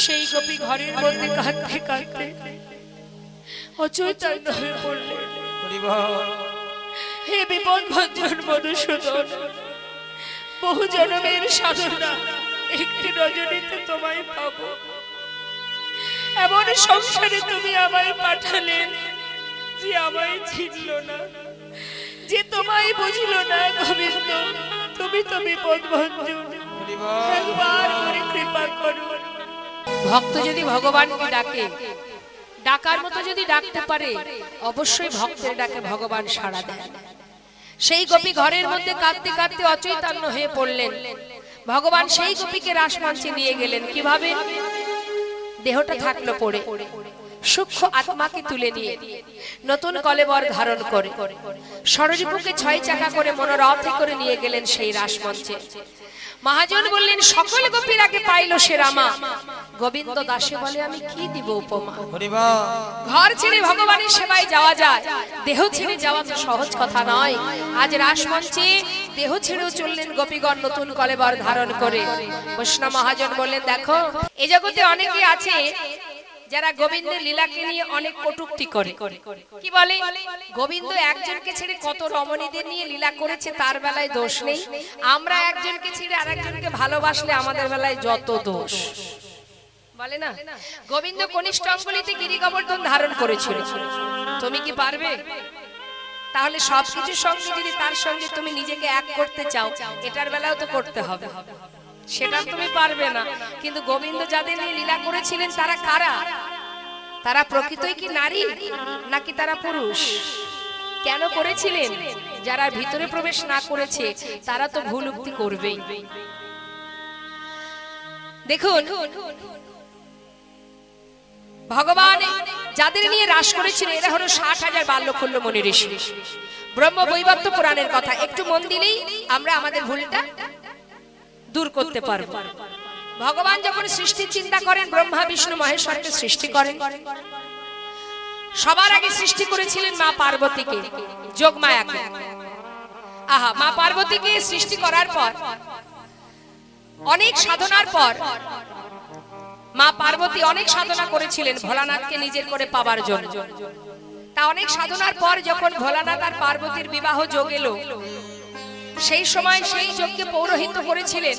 সেই গোপী ঘরের মধ্যে কাঁদতে কাঁদতে অচৈতন্য হয়ে পড়লেন। হে বিপদ ভঞ্জন মধুসূদন, বহু জন্মের সাধনা একটি রজনীতে তোমায় পাবো, এমন সংসারে তুমি আমায় পাঠালে যে আমায় চিনল না, যে তোমায় বুঝল না। গোবিন্দ, তুমি তো বিপদ ভঞ্জন, একবার করে কৃপা করো। ভক্ত যদি ভগবানকে ডাকে, ডাকার মতো যদি ডাকতে পারে, অবশ্যই ভক্তের ডাকে ভগবান সাড়া দেয়। সেই গোপী ঘরের মধ্যে কাঁদতে কাঁদতে অচৈতন্য হয়ে পড়লেন। ভগবান সেই গোপীকে রাসমঞ্চে নিয়ে গেলেন। কিভাবে? দেহটা থাকলো পড়ে, সূক্ষ্ম আত্মাকে তুলে নিয়ে নতুন কলেবর ধারণ করে ষড়রিপুকে 6 চাকা করে মনোরথে করে নিয়ে গেলেন সেই রাসমঞ্চে। মহাজন বললেন, সকল গোপীর আগে পাইল সে রামা। গোবিন্দ দাসে বলে, আমি কি দিব উপমা? ঘর ছেড়ে ভগবানের সেবায় যাওয়া যায়, দেহ ছেড়ে যাওয়া তো সহজ কথা নয়। আজ রাসমঞ্চে দেহ ছেড়েও চললেন গোপীগণ নতুন কলেবর ধারণ করে। বৈষ্ণব মহাজন বললেন, দেখো, এ জগতে অনেকে আছে যারা গোবিন্দের লীলাকে নিয়ে অনেক কটূক্তি করে। কি বলে? গোবিন্দ একজনকে ছেড়ে কত রমণীদের নিয়ে লীলা করেছে, তার বেলায় দোষ নেই। আমরা একজনকে ছেড়ে আরেকজনকে ভালোবাসলে আমাদের বেলায় যত দোষ। বলে না, গোবিন্দ কনিষ্ঠ অঙ্গুলিতে গিরি গোবর্ধন ধারণ করেছিল। তুমি কি পারবে? তাহলে সবকিছুর সঙ্গে যদি তার সঙ্গে তুমি নিজেকে এক করতে চাও, এটার বেলাও তো করতে হবে। সেটা তুমি পারবে না। কিন্তু গোবিন্দ যাদের নিয়ে লীলা করেছিলেন তারা কারা? তারা প্রকৃতই কি নারী নাকি তারা পুরুষ? কেন করেছিলেন? যারা ভিতরে প্রবেশ না করেছে তারা তো ভুল উক্তি করবেই। দেখুন, ভগবান যাদের নিয়ে রাস করেছিলেন এরা হলো 60,000 বাল্যখল্য মুনি ঋষি। ব্রহ্ম বৈবর্ত পুরাণের কথা একটু মন দিলেই আমরা আমাদের ভুলটা দূর করতে পারবো। ভগবান যখন সৃষ্টির চিন্তা করেন, ব্রহ্মা বিষ্ণু মহেশ্বরকে সৃষ্টি করেন। সবার আগে সৃষ্টি করেছিলেন মা পার্বতীকে, যোগমায়াকে। মা পার্বতীকে সৃষ্টি করার পর অনেক সাধনার পর মা পার্বতী অনেক সাধনা করেছিলেন ভোলানাথকে নিজের করে পাবার জন্য। তা অনেক সাধনার পর যখন ভোলানাথ আর পার্বতীর বিবাহ যোগ এলো, সেই সময় সেই যজ্ঞে পৌরোহিত্য করেছিলেন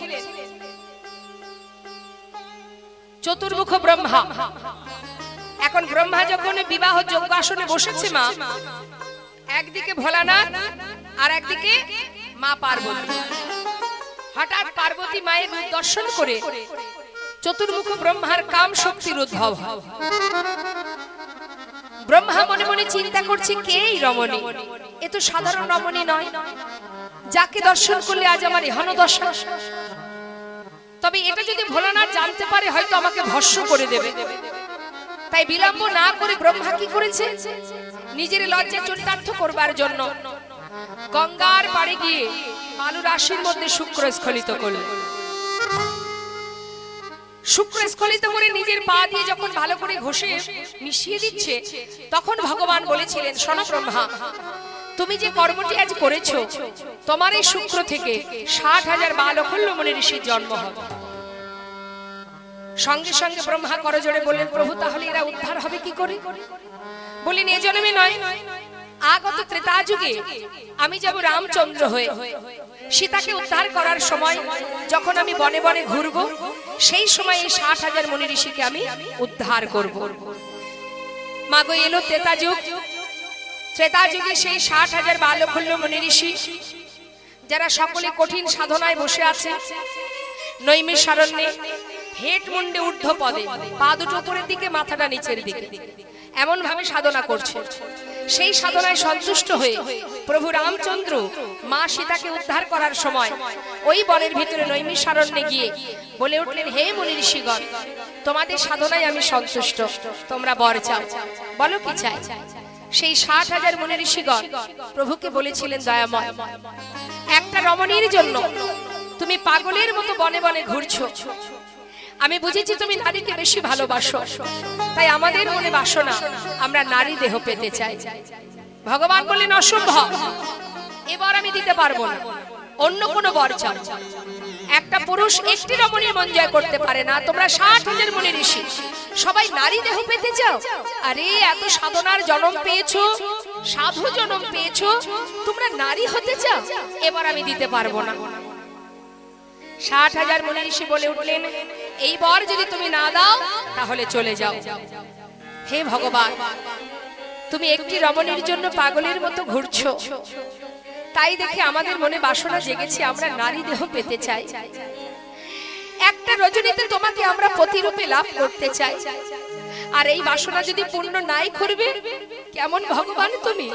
চতুর্মুখ ব্রহ্মা। এখন ব্রহ্মা যখন বিবাহ যজ্ঞ আসনে বসেছে, মা একদিকে ভোলানাথ আর একদিকে মা পার্বতী। হঠাৎ পার্বতী মায়ের রূপ দর্শন করে চতুর্মুখ ব্রহ্মার কাম শক্তির উদ্ভব হয়। ব্রহ্মা মনে মনে চিন্তা করছে, কে এই রমণী? এ তো সাধারণ রমণী নয়, যাকে দর্শন করলে আজ আমার এহন দশা। তবে এটা যদি ভোলানাথ জানতে পারে হয়তো আমাকে ভস্ম করে দেবে। তাই বিলম্ব না করে ব্রহ্মা কি করেছে? নিজের লজ্জা চরিতার্থ করবার জন্য গঙ্গার পাড়ে গিয়ে বালু রাশির মধ্যে শুক্র স্খলিত করলেন। শুক্র স্খলিত করে নিজের পা দিয়ে যখন ভালো করে ঘষে মিশিয়ে দিচ্ছে, তখন ভগবান বলেছিলেন, শোনো ব্রহ্মা, তুমি যে কর্মটি আজ করেছো, তোমার এই শুক্র থেকে 60,000 বালখল্য মুনি ঋষির জন্ম হবে। সঙ্গে সঙ্গে ব্রহ্মা করজোড়ে বললেন, প্রভু, তাহলে এরা উদ্ধার হবে কি করে? বললেন, এ জন্মে নয়, আগত ত্রেতা যুগে আমি যাব রামচন্দ্র হয়ে। সীতাকে উদ্ধার করার সময় যখন আমি বনে বনে ঘুরবো, সেই সময় এই 60,000 মুনি ঋষিকে আমি উদ্ধার করব। মাগো, এলো ত্রেতা যুগ। ত্রেতা যুগে সেই 60,000 বালখল্য মুনি ঋষি যারা সকলে কঠিন সাধনায় বসে আছে, নৈমিষারণ্যে হেট মুন্ডে ঊর্ধ্ব পদে, পা দুটো উপরের দিকে মাথাটা নিচের দিকে, এমন ভাবে সাধনা করছে। সেই সাধনায় সন্তুষ্ট হয়ে প্রভু রামচন্দ্র মা সীতাকে উদ্ধার করার সময় ওই বনের ভিতরে নৈমিষারণ্যে গিয়ে বলে উঠলেন, হে মুনি ঋষিগণ, তোমাদের সাধনায় আমি সন্তুষ্ট, তোমরা বর চাও, বলো কি চাই। সেই 60,000 মুনি ঋষিগণ প্রভুকে বলেছিলেন, দয়াময়, একটা রমণীর জন্য তুমি পাগলের মতো বনে বনে ঘুরছো। আমি বুঝেছি তুমি নারীকে বেশি ভালোবাসো, তাই আমাদের মনে বাসনা, আমরা নারী দেহ পেতে চাই। ভগবান বললেন, অসম্ভব, এবার আমি দিতে পারবো না, অন্য কোনো বর চাও। একটা পুরুষ একটি রমণীর মন জয় করতে পারে না। তোমরা 60,000 মুনি ঋষি সবাই নারী দেহ পেতে চাও। আরে এত সাধনার জন্ম পেয়েছো, সাধু জন্ম পেয়েছো, তোমরা নারী হতে চাও? এবার আমি দিতে পারবো না। 60,000 মুনি ঋষি বলে উঠলেন, এই বর যদি তুমি না দাও তাহলে চলে যাও। হে ভগবান, তুমি একটি রমণীর জন্য পাগলের মতো ঘুরছো, তাই দেখে আমাদের মনে বাসনা জেগেছে, আমরা নারী দেহ পেতে চাই। একটা রজনীতে তোমাকে আমরা প্রতিরূপে লাভ করতে চাই। আর এই বাসনা যদি পূর্ণ নাই করবে, কেমন ভগবান তুমি?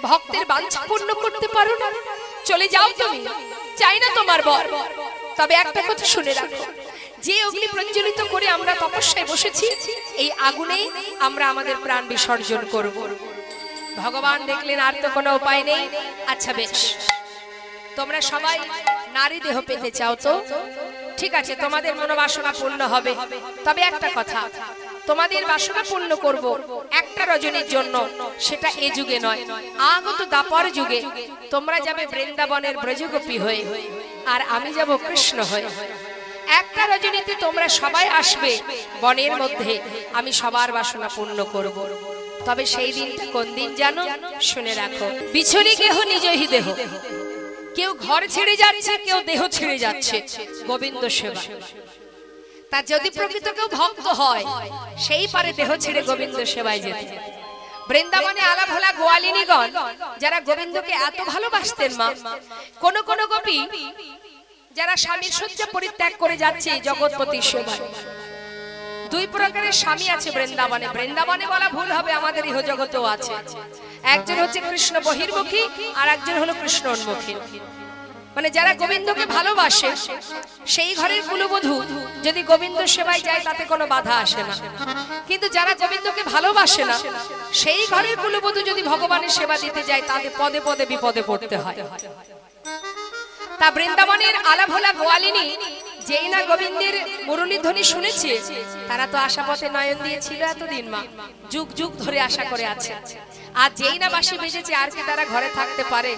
ভক্তের বাঞ্ছা পূর্ণ করতে পারো না, চলে যাও তুমি, চাই না তোমার বর। তবে একটা কথা শুনে রাখো, যে অগ্নি প্রজ্বলিত করে আমরা তপস্যায় বসেছি, এই আগুনেই আমরা আমাদের প্রাণ বিসর্জন করব। ভগবান দেখলেন আর তো কোনো উপায় নেই। আচ্ছা বেশ, তোমরা সবাই নারী দেহ পেতে চাও তো ঠিক আছে, তোমাদের মনোবাসনা পূর্ণ হবে। তবে একটা কথা, তোমাদের বাসনা পূর্ণ করব একটা রজনীর জন্য, সেটা এ যুগে নয়, আগত দাপর যুগে। তোমরা যাবে বৃন্দাবনের ব্রজগোপী হয়ে, আর আমি যাব কৃষ্ণ হয়ে। একটা রজনীতে তোমরা সবাই আসবে বনের মধ্যে, আমি সবার বাসনা পূর্ণ করব। তবে সেই দিনটা কোন দিন জানো? শুনে রাখো। বিছরি কেহ নিজহি দেহ, কেউ ঘর ছেড়ে যাচ্ছে, কেউ দেহ ছেড়ে যাচ্ছে গোবিন্দ সেবা। তা যদি প্রকৃত কেউ ভক্ত হয়, সেই পারে দেহ ছেড়ে গোবিন্দ সেবায় যেতে। বৃন্দাবনে আলাভোলা গোয়ালিনীগণ যারা গোবিন্দকে এত ভালোবাসতেন, মা, কোন কোন গোপী যারা স্বামীর শয্যা পরিত্যাগ করে যাচ্ছে জগৎপতির সেবায়। দুই প্রকারের স্বামী আছে বৃন্দাবনে। বৃন্দাবনে বলা ভুল হবে, আমাদের ইহ জগতেও আছে। একজন হচ্ছে কৃষ্ণ বহির্মুখী, আর একজন হলো কৃষ্ণ উন্মুখী। মানে যারা গোবিন্দকে ভালোবাসে, সেই ঘরের কুলবধূ যদি গোবিন্দ সেবায় যায় তাতে কোনো বাধা আসে না। কিন্তু যারা গোবিন্দকে ভালোবাসে না, সেই ঘরের কুলবধূ যদি ভগবানের সেবা দিতে যায়, তাদের পদে পদে বিপদে পড়তে হয়। তা বৃন্দাবনের আলাভোলা গোয়ালিনী যেই না গোবিন্দের মুরলীধ্বনি শুনেছে, তারা তো আশাপথে নয়ন দিয়েছিল এতদিন, মা, যুগ যুগ ধরে আশা করে আছে। আর যেই না বাঁশি বেজেছে, আর কি তারা ঘরে থাকতে পারে?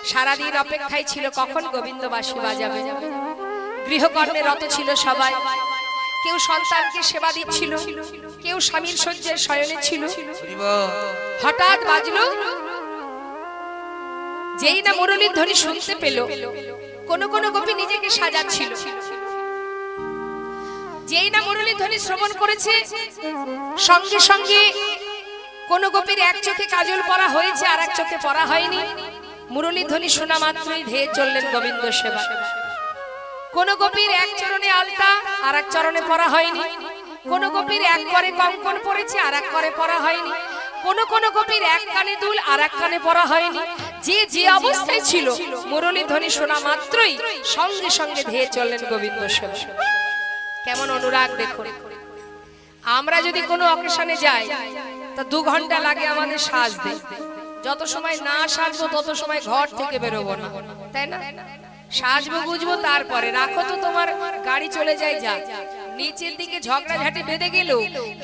সারাদিন অপেক্ষায় ছিল কখন গোবিন্দ বাঁশি বাজাবে। গৃহকর্মে রত ছিল সবাই, কেউ সন্তানকে সেবা দিচ্ছিল, কেউ স্বামীর শয্যায় শয়নে ছিল। হঠাৎ বাজলো, যেই না মুরলীর ধ্বনি শুনতে পেল, কোন কোন গোপী নিজেকে সাজাচ্ছিল। যেই না মুরলীর ধ্বনি শ্রবণ করেছে, সঙ্গে সঙ্গে কোন গোপীর এক চোখে কাজল পরা হয়েছে, আর এক চোখে পরা হয়নি। মুরলীর ধ্বনি শোনা মাত্রই ধেয়ে চললেন গোবিন্দ সেবা। কোন গোপীর এক চরণে আলতা, আর এক চরণে পরা হয়নি। কোন গোপীর এক করে কঙ্কন পড়েছে, আর এক করে পরা হয়নি। কোন কোন গোপীর এক কানে দুল, আর এক কানে পরা হয়নি। যে যে অবস্থায় ছিল, মুরলীর ধ্বনি শোনা মাত্রই সঙ্গে সঙ্গে ধেয়ে চললেন গোবিন্দ সেবা। কেমন অনুরাগ দেখুন। আমরা যদি কোনো অকেশনে যাই, তা 2 ঘন্টা লাগে আমাদের সাজতে। যত সময় না সাজবো তত সময় ঘর থেকে বেরোবো না, তাই না? সাজবো বুঝবো, তারপরে রাখো তো তোমার গাড়ি চলে যায়। যা নিচের দিকে ঝগড়াঝাটি বেঁধে গেল,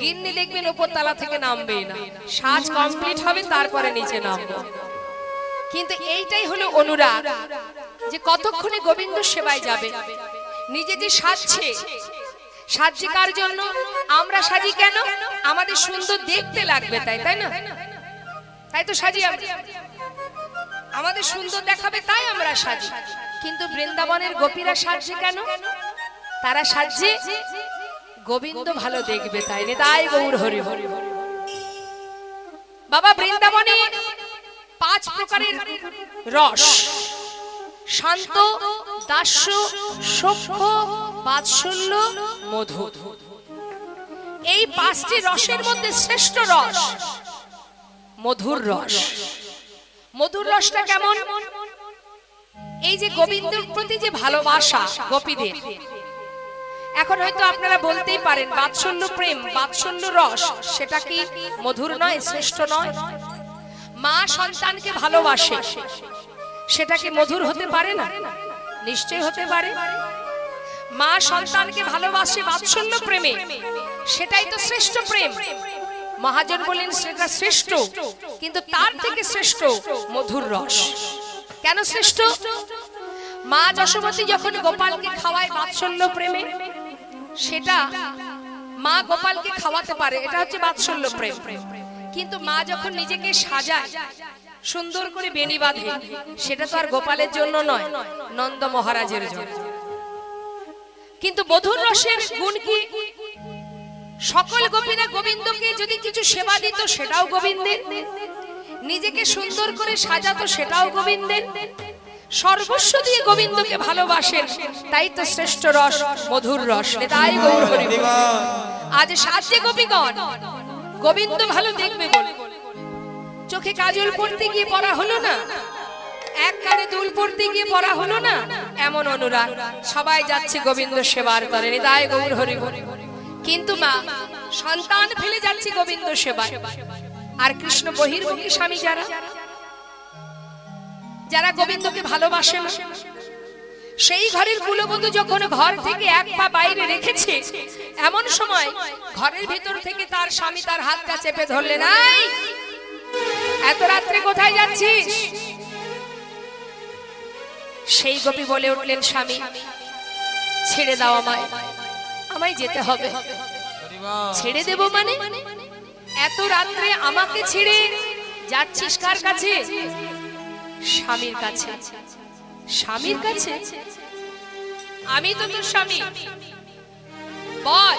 গিন্নি দেখবেন উপর তলা থেকে নামবেই না। সাজ কমপ্লিট হবে, তারপরে নিচে নামবো। কিন্তু এইটাই হলো অনুরাগ, যে কতক্ষণে গোবিন্দ সেবায় যাবে। নিজে যে সাজছে, সাজছে কার জন্য? আমরা সাজি কেন? আমাদের সুন্দর দেখতে লাগবে, তাই না? তাই তো সাজি আমরা, আমাদের সুন্দর দেখাবে তাই আমরা সাজি। কিন্তু বৃন্দাবনের গোপীরা সাজছে কেন? তারা সাজছে গোবিন্দ ভালো দেখবে, তাই না? তাই গৌর হরি হরি। বাবা, বৃন্দাবনে 5 প্রকারের রস: শান্ত, দাস্য, সখ্য, বাৎসল্য, মধু। এই 5টি রসের মধ্যে শ্রেষ্ঠ রস মধুর রস। মধুর রসটা কেমন? এই যে গোবিন্দের প্রতি যে ভালোবাসা গোপীদের, এখন হয়তো আপনারা বলতেই পারেন বাৎসল্য প্রেম, বাৎসল্য রস, সেটা কি মধুর নয়, শ্রেষ্ঠ নয়? মা সন্তানকে ভালোবাসে, সেটা কি মধুর হতে পারে না? নিশ্চয় হতে পারে। মা সন্তানকে ভালোবাসে বাৎসল্য প্রেমে, সেটাই তো শ্রেষ্ঠ প্রেম। মহাজন বলেন সেটা শ্রেষ্ঠ, কিন্তু তার থেকে শ্রেষ্ঠ মধুর রস। কেন শ্রেষ্ঠ? মা যশোমতী যখন গোপালকে খাওয়ায় বাৎসল্য প্রেমে, সেটা মা গোপালকে খাওয়াতে পারে, এটা হচ্ছে বাৎসল্য প্রেম। কিন্তু মা যখন নিজেকে সাজায়, সুন্দর করে বেনি বাঁধে, সেটা তো আর গোপালের জন্য নয়, নন্দ মহারাজের জন্য। কিন্তু বধূর রসের গুণ কি? সকল গোপীরা গোবিন্দকে যদি কিছু সেবা দিত সেটাও গোবিন্দের, নিজেকে সুন্দর করে সাজাতো সেটাও গোবিন্দের, সর্বস্ব দিয়ে গোবিন্দকে ভালোবাসেন, তাই তো শ্রেষ্ঠ রস মধুর রস। তাই গৌর হরি বল। আজ সাজে গোপীগণ গোবিন্দ ভালো দেখবে বলে চোখে কাজল পড়তে গিয়ে পড়া হলো না, এক কানে দুল পড়তে গিয়ে পড়া হলো না, এমন অনুরাগ, সবাই যাচ্ছে গোবিন্দ সেবার তরে। তাই গৌর হরি বল। কিন্তু মা সন্তান ফেলে যাচ্ছে গোবিন্দ সেবায়। আর কৃষ্ণ বহির্মুখী স্বামী যারা, যারা গোবিন্দকে ভালোবাসে না, সেই ঘরের কুলবধূ যখন ঘর থেকে এক পা বাইরে রেখেছে, এমন সময় ঘরের ভিতর থেকে তার স্বামী তার হাতটা চেপে ধরলেন, এই এত রাত্রে কোথায় যাচ্ছিস? সেই গোপী বলে উঠলেন, স্বামী ছেড়ে দাও আমায়, আমায় যেতে হবে। ছেড়ে দেব মানে? এত রাত্রে আমাকে ছেড়ে যাচ্ছিস কার কাছে? স্বামীর কাছে। স্বামীর কাছে? আমি তো তোর স্বামী, বল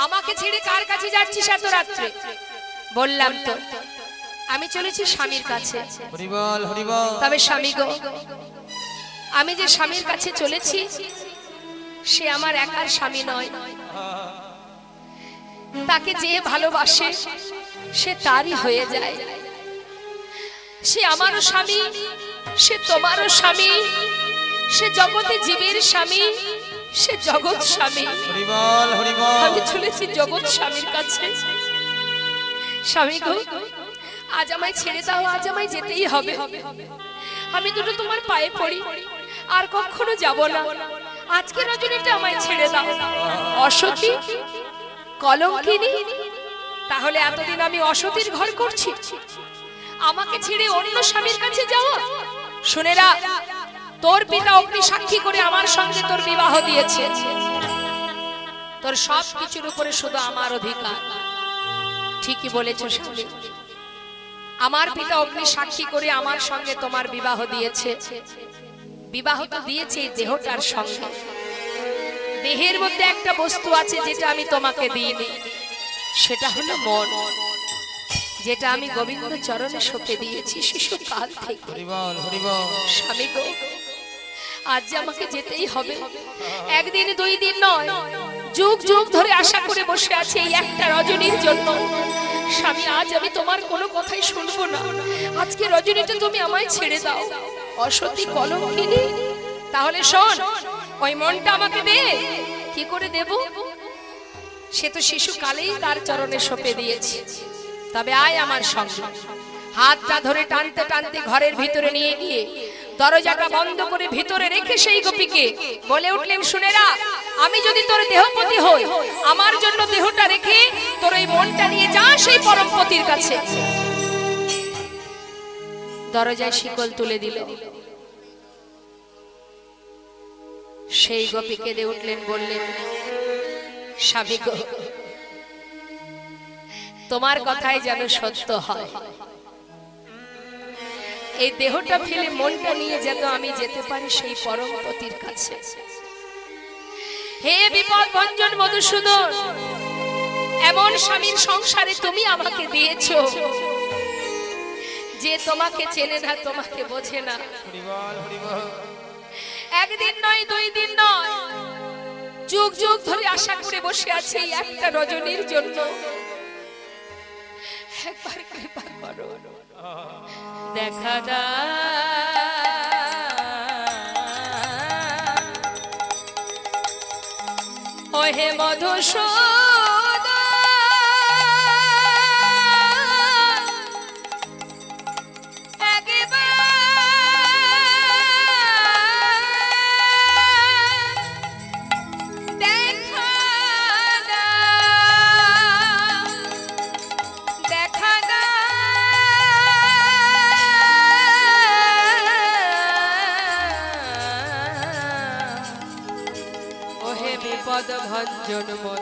আমাকে ছেড়ে কার কাছে যাচ্ছিস এত রাত্রে? বললাম তো আমি চলেছি স্বামীর কাছে। তবে স্বামী গো, আমি যে স্বামীর কাছে চলেছি সে আমার একার স্বামী নয়, তাকে যে ভালোবাসে সে তারই হয়ে যায়। সে আমারও স্বামী, সে তোমারও স্বামী, সে জগতে জীবের স্বামী, সে জগৎ স্বামী। আমি চলেছি জগৎ স্বামীর কাছে। স্বামী গো, আজ আমায় ছেড়ে দাও, আজ আমায় যেতেই হবে। আমি দুটো তোমার পায়ে পড়ি, আর কখনো যাব না। আজকে রজনীটা আমায় ছেড়ে দাও। অসতী কলঙ্কিনী, তাহলে এতদিন আমি অসতীর ঘর করছি, আমাকে ছেড়ে অন্য স্বামীর কাছে যাও? শুনে রাখ, তোর পিতা অগ্নি সাক্ষী করে আমার সঙ্গে তোর বিবাহ দিয়েছে, তোর সব কিছুর উপরে শুধু আমার অধিকার। ঠিকই বলেছ স্বামী, আমার পিতা অগ্নি সাক্ষী করে আমার সঙ্গে তোমার বিবাহ দিয়েছে। বিবাহ তো দিয়েছে এই দেহটার সঙ্গে, দেহের মধ্যে একটা বস্তু আছে যেটা আমি তোমাকে দিইনি, সেটা হলো মন, যেটা আমি গোবিন্দ চরণে সঁপে দিয়েছি শিশুকাল থেকে। স্বামী গো, আজ আমাকে যেতেই হবে। একদিন দুই দিন নয়, যুগ যুগ ধরে আশা করে বসে আছি এই একটা রজনীর জন্য। স্বামী, আজ আমি তোমার কোনো কথাই শুনবো না। আজকে রজনীটা তুমি আমায় ছেড়ে দাও। অসতী কলঙ্কিনী, তাহলে শোন, ওই মনটা আমাকে দে। কি করে দেব? সে তো শিশুকালেই তার চরণে সঁপে দিয়েছে। তবে আয় আমার সঙ্গে। হাতটা ধরে টানতে টানতে ঘরের ভিতরে নিয়ে গিয়ে দরজাটা বন্ধ করে ভিতরে রেখে সেই গোপীকে বলে উঠলেন, শুনে রাখ, আমি যদি তোর দেহপতি হই, আমার জন্য দেহটা রেখে তোর এই মনটা নিয়ে যা সেই পরমপতির কাছে। দরজায় শিকল তুলে দিল। সেই গোপী কেঁদে উঠলেন, বললেন, স্বামী গো, তোমার কথাই যেন সত্য হয়। এই দেহটা ফেলে মনটা নিয়ে যেন আমি যেতে পারি সেই পরমপতির কাছে। হে বিপদ ভঞ্জন মধুসূদন, এমন স্বামীর সংসারে তুমি আমাকে দিয়েছো যে তোমাকে চেনে না, তোমাকে বোঝে না। একদিন নয়, দুই দিন নয়, যুগ যুগ ধরে আশা করে বসে আছে এই একটা রজনীর জন্য। একবার কৃপা করো, দেখা দাও ওহে মধুসূদন,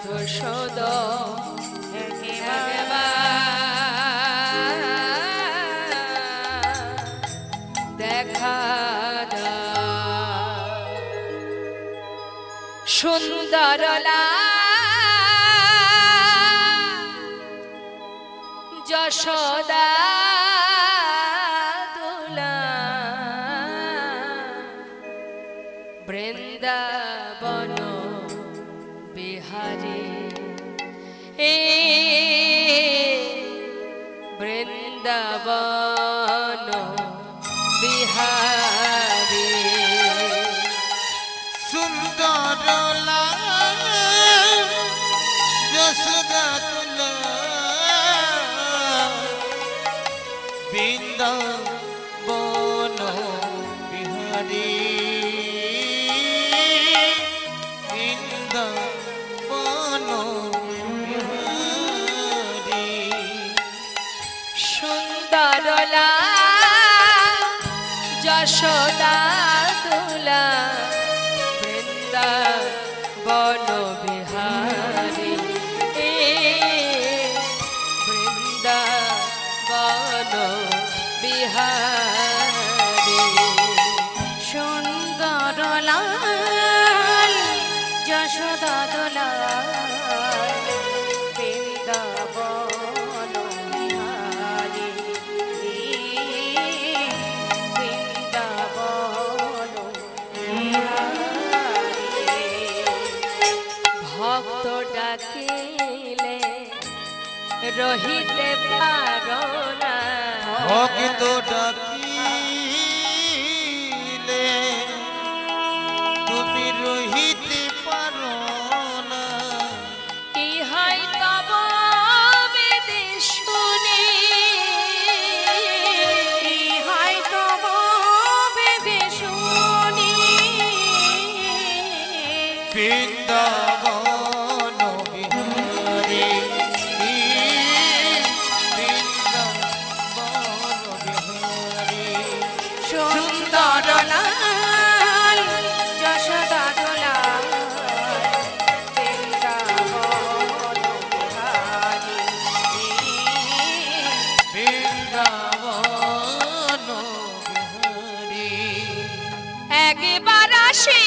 মধুসূদ দেখা সুন্দর যশোদা দুলা বৃন্দাবন বিহারী বৃন্দাবন বিহারী সুন্দর যশোদা দুলা বৃন্দাবন বিহারী বৃন্দাবন বিহারী সুন্দরলা যশোদা দুলা বৃন্দাবন বিহারী বৃন্দাবন বিহারী সুন্দর যশোদা দোলা বৃন্দাবন বিহারী বৃন্দাবন বিহারী ভক্ত ডাকিলে রহিতে পারো না ভক্ত ডাকিলে তুমি রহিতে পারো না ইহাই তব বেদে শুনি ইহাই তব বেদে শুনি বৃন্দাবন বিহারী বৃন্দাবন বিহারী সুন্দর যশোদা দোলা বৃন্দাবন বিহারী বৃন্দাবন বিহারী একবার আসি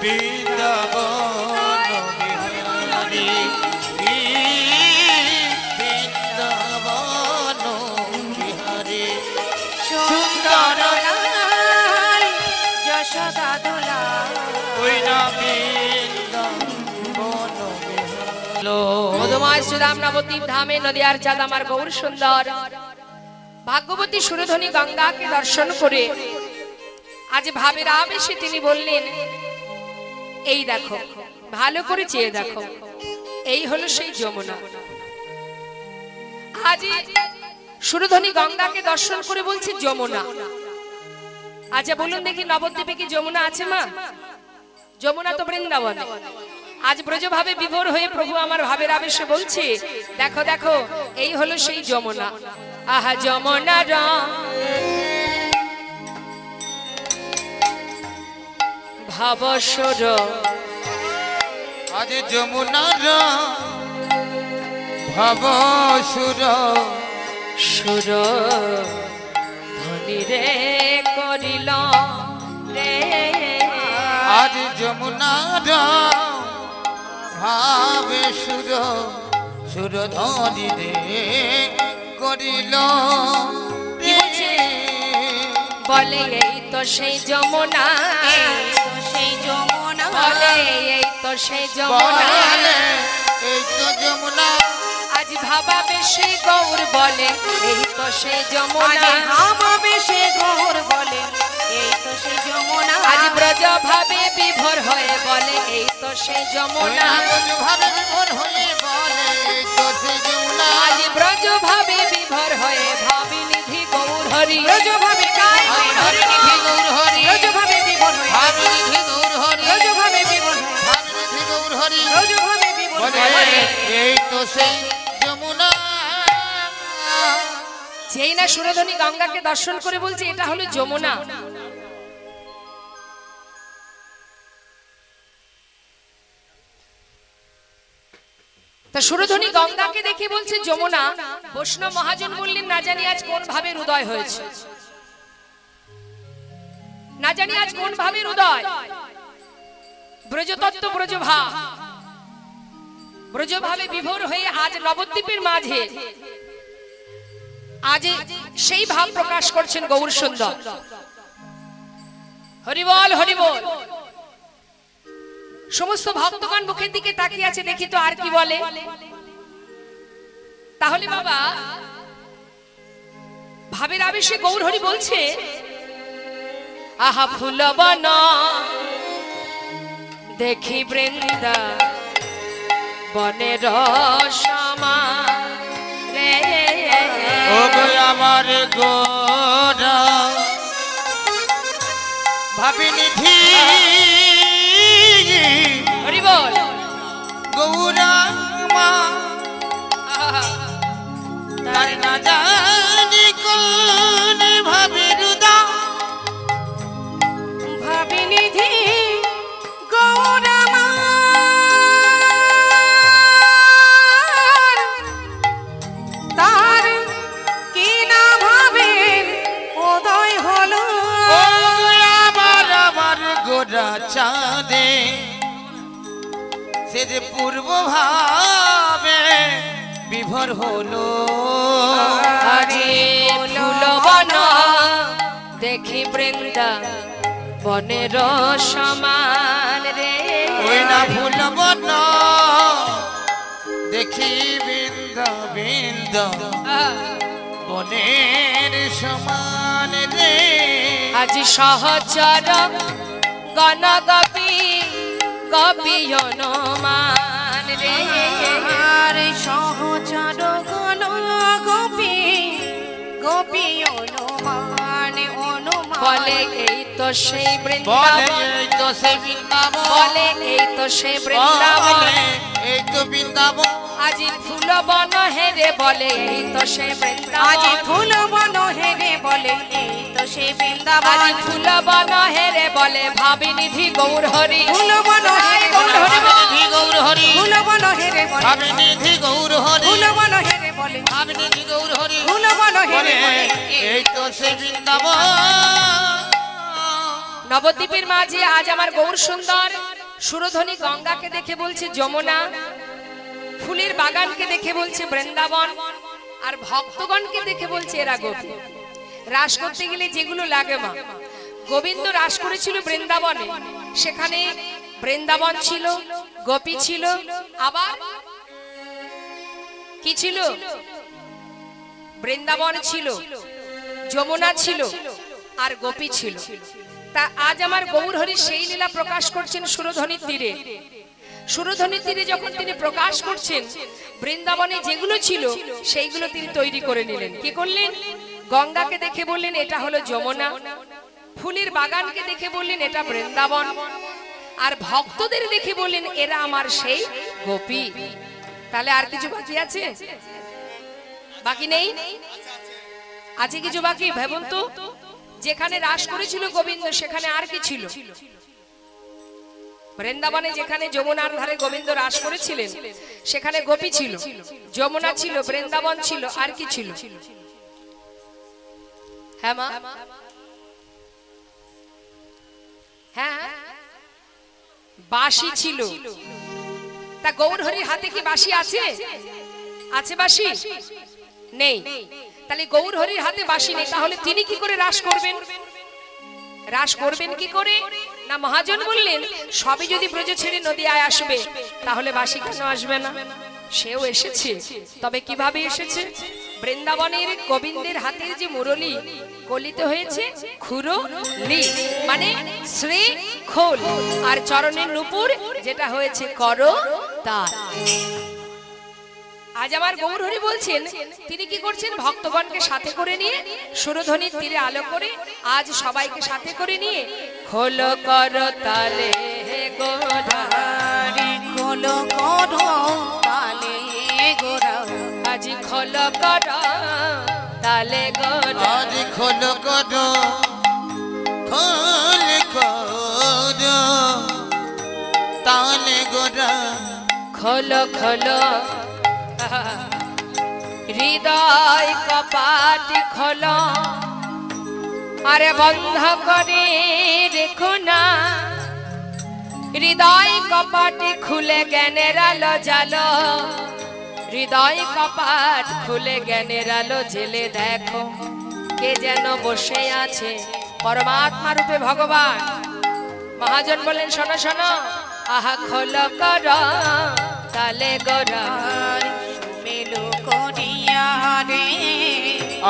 বৃন্দাবন বিহারী বৃন্দাবন বিহারী সুন্দর যশোদা দোলা ওই না বৃন্দাবন বিহারী মধুময় শ্রীরাম নবদ্বীপ ধামে নদিয়ার চাঁদ আমার গৌর সুন্দর ভাগ্যবতী সুরধনী গঙ্গাকে দর্শন করে আজ ভাবের আবেশে তিনি বললেন এই দেখো ভালো করে চেয়ে দেখো এই হলো সেই যমুনা। আজ সুরধনী গঙ্গাকে দর্শন করে বলছে যমুনা। আচ্ছা বলুন দেখি নবদ্বীপে কি যমুনা আছে মা? যমুনা তো বৃন্দাবনে। আজ ব্রজভাবে বিভোর হয়ে প্রভু আমার ভাবের আবেশে বলছে দেখো দেখো এই হলো সেই যমুনা। আহা যমুনা ভাবসর আজ যমুনার ভব সুর সুর ধনী রে করিল রে আজ যমুনার ভাবে সুর সুর ধনী রে করিল কি বলছে? বলে এই তো সেই যমুনা, সেই যমুনা বলে এই তো সেই যমুনা, বলে এই তো যমুনা আজ ভাবা বেশি গৌর বলে এই তো সেই যমুনা, ভাবে সে গৌর বলে এই তো সেই যমুনা আজ ব্রজ ভাবে বিভোর হয়ে বলে এই তো সেই যমুনা, ভাবে বিভোর হয়ে বলে এই তো সেই যমুনা আজ ব্রজ ভাবে বিভোর হয়ে ভাবি নিধি গৌর হরি, ব্রজ ভাবে গায় গৌর হরি নিধি গৌর হরি ব্রজ ভাবে বিভোর হয়ে ভাবে নিধি গৌর হরি ব্রজ ভাবে বিভোর হয়ে ভাবে নিধি গৌর হরি ব্রজ ভাবে বিভোর বলে হয়ে এই তো সেই যমুনা যেই না সুরধনী গঙ্গাকে দর্শন করে বলছে এটা হলো যমুনা, তা সুরধনী গঙ্গাকে দেখে বলছে যমুনা। বৈষ্ণব মহাজন বললেন না জানি আজ কোন ভাবে হৃদয় হয়েছে, না জানি আজ কোন ভাবে হৃদয়, ব্রজতত্ত্ব ব্রজভাব, ব্রজভাবে বিভোর হয়ে আজ নবদ্বীপের মাঝে আজ সেই ভাব প্রকাশ করছেন গৌর সুন্দর। হরিবল হরিবল। সমস্ত ভক্তগণ মুখের দিকে তাকিয়ে আছে, দেখি তো আর কি বলে। তাহলে বাবা ভাবের আবেশে গৌর হরি বলছে আহা ফুলবন দেখি বৃন্দা বনের সমা রে ও গো আমার গোরা ভাবি নিধি হরি বল গৌরা মা তার না জানি কোন ভাবে রুদা ভাবে নিধি গৌর তার কি না ভাবে উদয় হলো ও আমার গোরা চাঁদে সে যে পূর্ব ভাবে বিভোর হলো আজি ফুলবন দেখি বৃন্দা বনের সমান রে ওই না ফুলব না দেখি বৃন্দ বৃন্দ বনের সমান রে আজি সহচর গণ গপি গপিয়নমান রে আর সহচর গণ গোপী গোপী অনুমান অনুমান বলে এই তো সেই বলে বৃন্দাবন, এই তো সে বৃন্দাবন বলে এই তো সেই বৃন্দাবন, বলে এই তো বৃন্দাবন আজি ফুলবন হেরে বলে এই তো সেই বৃন্দাবন, আজি ফুল বন হেরে বলে এই তো সে বৃন্দাবন আজি ফুলবন হেরে বলে ভাবি নিধি গৌর হরি, ফুল বন হেরে গৌর হরি বল। নিধি গৌর হরি ফুল বন হেরে বলে ভাবি নিধি গৌর হরি ফুল বন হেরে বলে ভাবি নিধি গৌর হরি ফুল বন হেরে বলে বলে এই তো সে বৃন্দাবন নবদ্বীপের মাঝে আজ আমার গৌর সুন্দর সুরধনী গঙ্গাকে দেখে বলছে যমুনা, ফুলের বাগানকে দেখে বলছে বৃন্দাবন, আর ভক্তগণকে দেখে বলছে এরা গোপী। রাস করতে গেলে যেগুলো লাগে মা, গোবিন্দ রাস করেছিল বৃন্দাবনে, সেখানে বৃন্দাবন ছিল, গোপী ছিল, আবার কি ছিল? বৃন্দাবন ছিল, যমুনা ছিল, আর গোপী ছিল। তা আজ আমার গৌর হরি সেই লীলা প্রকাশ করছেন সুরধনীর তীরে। সুরধনীর তীরে যখন তিনি প্রকাশ করছেন, বৃন্দাবনে যেগুলো ছিল সেইগুলো তিনি তৈরি করে নিলেন। কি করলেন? গঙ্গাকে দেখে বললেন এটা হলো যমুনা, ফুলের বাগানকে দেখে বললেন এটা বৃন্দাবন, আর ভক্তদের দেখে বললেন এরা আমার সেই গোপী। তাহলে আর কিছু বাকি আছে? বাকি নেই? আছে কিছু বাকি? ভাবুন তো, যেখানে রাস করেছিল গোবিন্দ সেখানে আর কি ছিল? বৃন্দাবনে যেখানে যমুনার ধারে গোবিন্দ রাস করেছিলেন সেখানে গোপী ছিল, যমুনা ছিল, বৃন্দাবন ছিল, আর কি ছিল? হ্যাঁ মা, হ্যাঁ বাঁশি ছিল। তা গৌরহরির হাতে কি বাঁশি আছে? আছে বাঁশি? নেই। তাহলে গৌরহরির হাতে বাঁশি নেই, তাহলে তিনি কি করে রাস করবেন? রাস করবেন কি করে? না মহাজন বললেন সবই যদি ব্রজ ছেড়ে নদিয়ায় আসবে তাহলে বাঁশি কেন আসবে না? সেও এসেছে, তবে কিভাবে এসেছে? বৃন্দাবনের গোবিন্দের হাতের যে মুরলি কলিত হয়েছে খুরলি, মানে শ্রী খোল, আর চরণের নূপুর যেটা হয়েছে করতাল। আজ আমার গৌরহরি বলছেন তিনি কি করছেন? ভক্তগণকে সাথে করে নিয়ে সুরধ্বনির তীরে আলো করে আজ সবাইকে সাথে করে নিয়ে খোল করতালে গোরারি, খোল করতালে গোরা, আজি খোল করতালে গোরা, আজি খোল করো, খোল করো তালে গোরা, খোল খোল হৃদয় কপাট খোল, আরে বন্ধ করে রেখো না, হৃদয় কপাট খুলে জ্ঞানের আলো জ্বালো, হৃদয় কপাট খুলে জ্ঞানের আলো জেলে দেখো কে যেন বসে আছে পরমাত্মা রূপে ভগবান। মহাজন বলেন শোনো শোনো, আহা খোল কর তালে গোরা, মেলো করিয়া রে,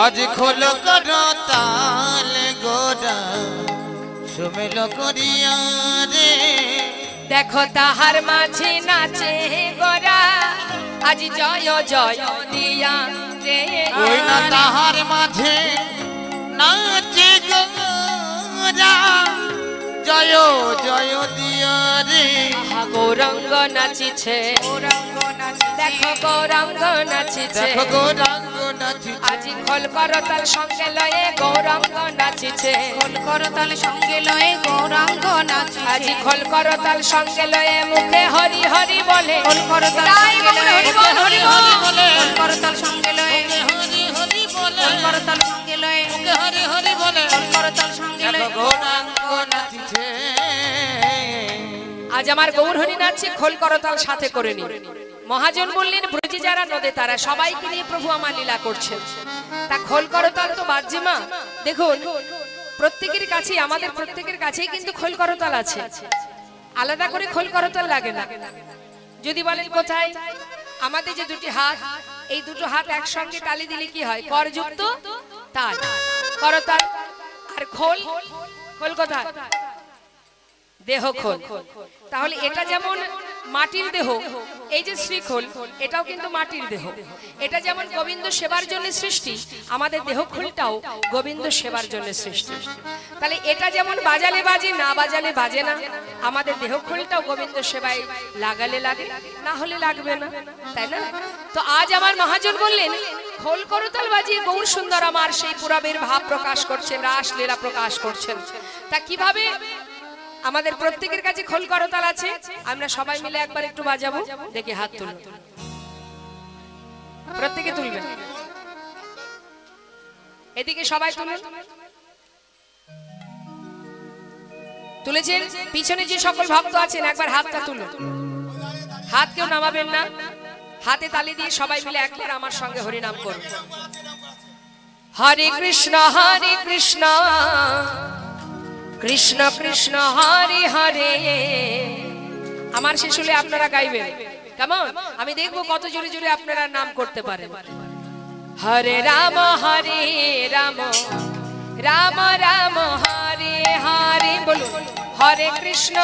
আজ খোল করো তালে গোরা, সুমেলো করিয়া রে, দেখো তাহার মাঝে নাচে গোরা, আজ জয় জয় দিয়া রে, ওই না তাহার মাঝে নাচে গোরা, জয় জয় দিয়া রে, গৌরাঙ্গ নাচিছে, গৌরাঙ্গ নাচিছে, দেখো গৌরাঙ্গ নাচিছে, দেখো গৌরাঙ্গ নাচিছে, আজি খোল করতাল সঙ্গে লয়ে গৌরাঙ্গ নাচিছে, খোল করতাল সঙ্গে লয়ে গৌরাঙ্গ নাচিছে, আজি খোল করতাল সঙ্গে লয়ে মুখে হরি হরি বলে, খোল করতাল তাই সঙ্গে লয়ে হরি বল হরি বল, খোল করতাল সঙ্গে লয়ে হরি হরি বলে, খোল করতাল সঙ্গে লয়ে হরি হরি বলে, খোল করতাল সঙ্গে লয়ে গৌরাঙ্গ নাচিছে। আজ আমার গৌরহরি নাচছে খোল করতাল সাথে করে নি। মহাজন বললেন ব্রজে যারা নদে তারা সবাইকে নিয়ে প্রভু আমার লীলা করছেন, তা খোল করতাল তো বাজছে মা। দেখুন প্রত্যেকের কাছে, আমাদের প্রত্যেকের কাছেই কিন্তু খোল করতাল আছে, আলাদা করে খোল করতাল লাগে না। যদি বলেন কোথায়, আমাদের যে দুটি হাত, এই দুটো হাত একসঙ্গে তালি দিলে কি হয়? করযুক্ত তাল, করতাল। আর খোল, খোল কোথায়? দেহ খোল। তাহলে এটা যেমন মাটির দেহ, এই যে শ্রীখোল এটাও কিন্তু মাটির দেহ। এটা যেমন গোবিন্দ সেবার জন্য সৃষ্টি, আমাদের দেহ খোলটাও গোবিন্দ সেবার জন্য সৃষ্টি। তাহলে এটা যেমন বাজালে বাজে, না বাজালে বাজে না, আমাদের দেহ খোলটাও গোবিন্দ সেবায় লাগালে লাগে, না হলে লাগবে না, তাই না? তো আজ আমার মহাজন বললেন খোল করতাল বাজিয়ে গৌর সুন্দর আমার সেই পুরবের ভাব প্রকাশ করছেন, রাস লীলা প্রকাশ করছেন। তা কিভাবে? আমাদের প্রত্যেকের কাছে খোল করতাল আছে, আমরা সবাই মিলে একবার একটু বাজাবো, দেখি হাত তুলুন, প্রত্যেকে তুলবেন, এদিকে সবাই তুলুন, তুলেছেন? পিছনে যে সকল ভক্ত আছেন একবার হাতটা তুলুন, হাত কেউ নামাবেন না, হাতে তালি দিয়ে সবাই মিলে একবার আমার সঙ্গে হরিনাম করুন। হরে কৃষ্ণ কৃষ্ণ কৃষ্ণ হরে হরে। আমার শেষ হলে আপনারা গাইবেন, কেমন? আমি দেখবো কত জোরে জোরে আপনারা নাম করতে পারেন। হরে রাম রাম রাম হরে হরে, বলুন হরে কৃষ্ণ।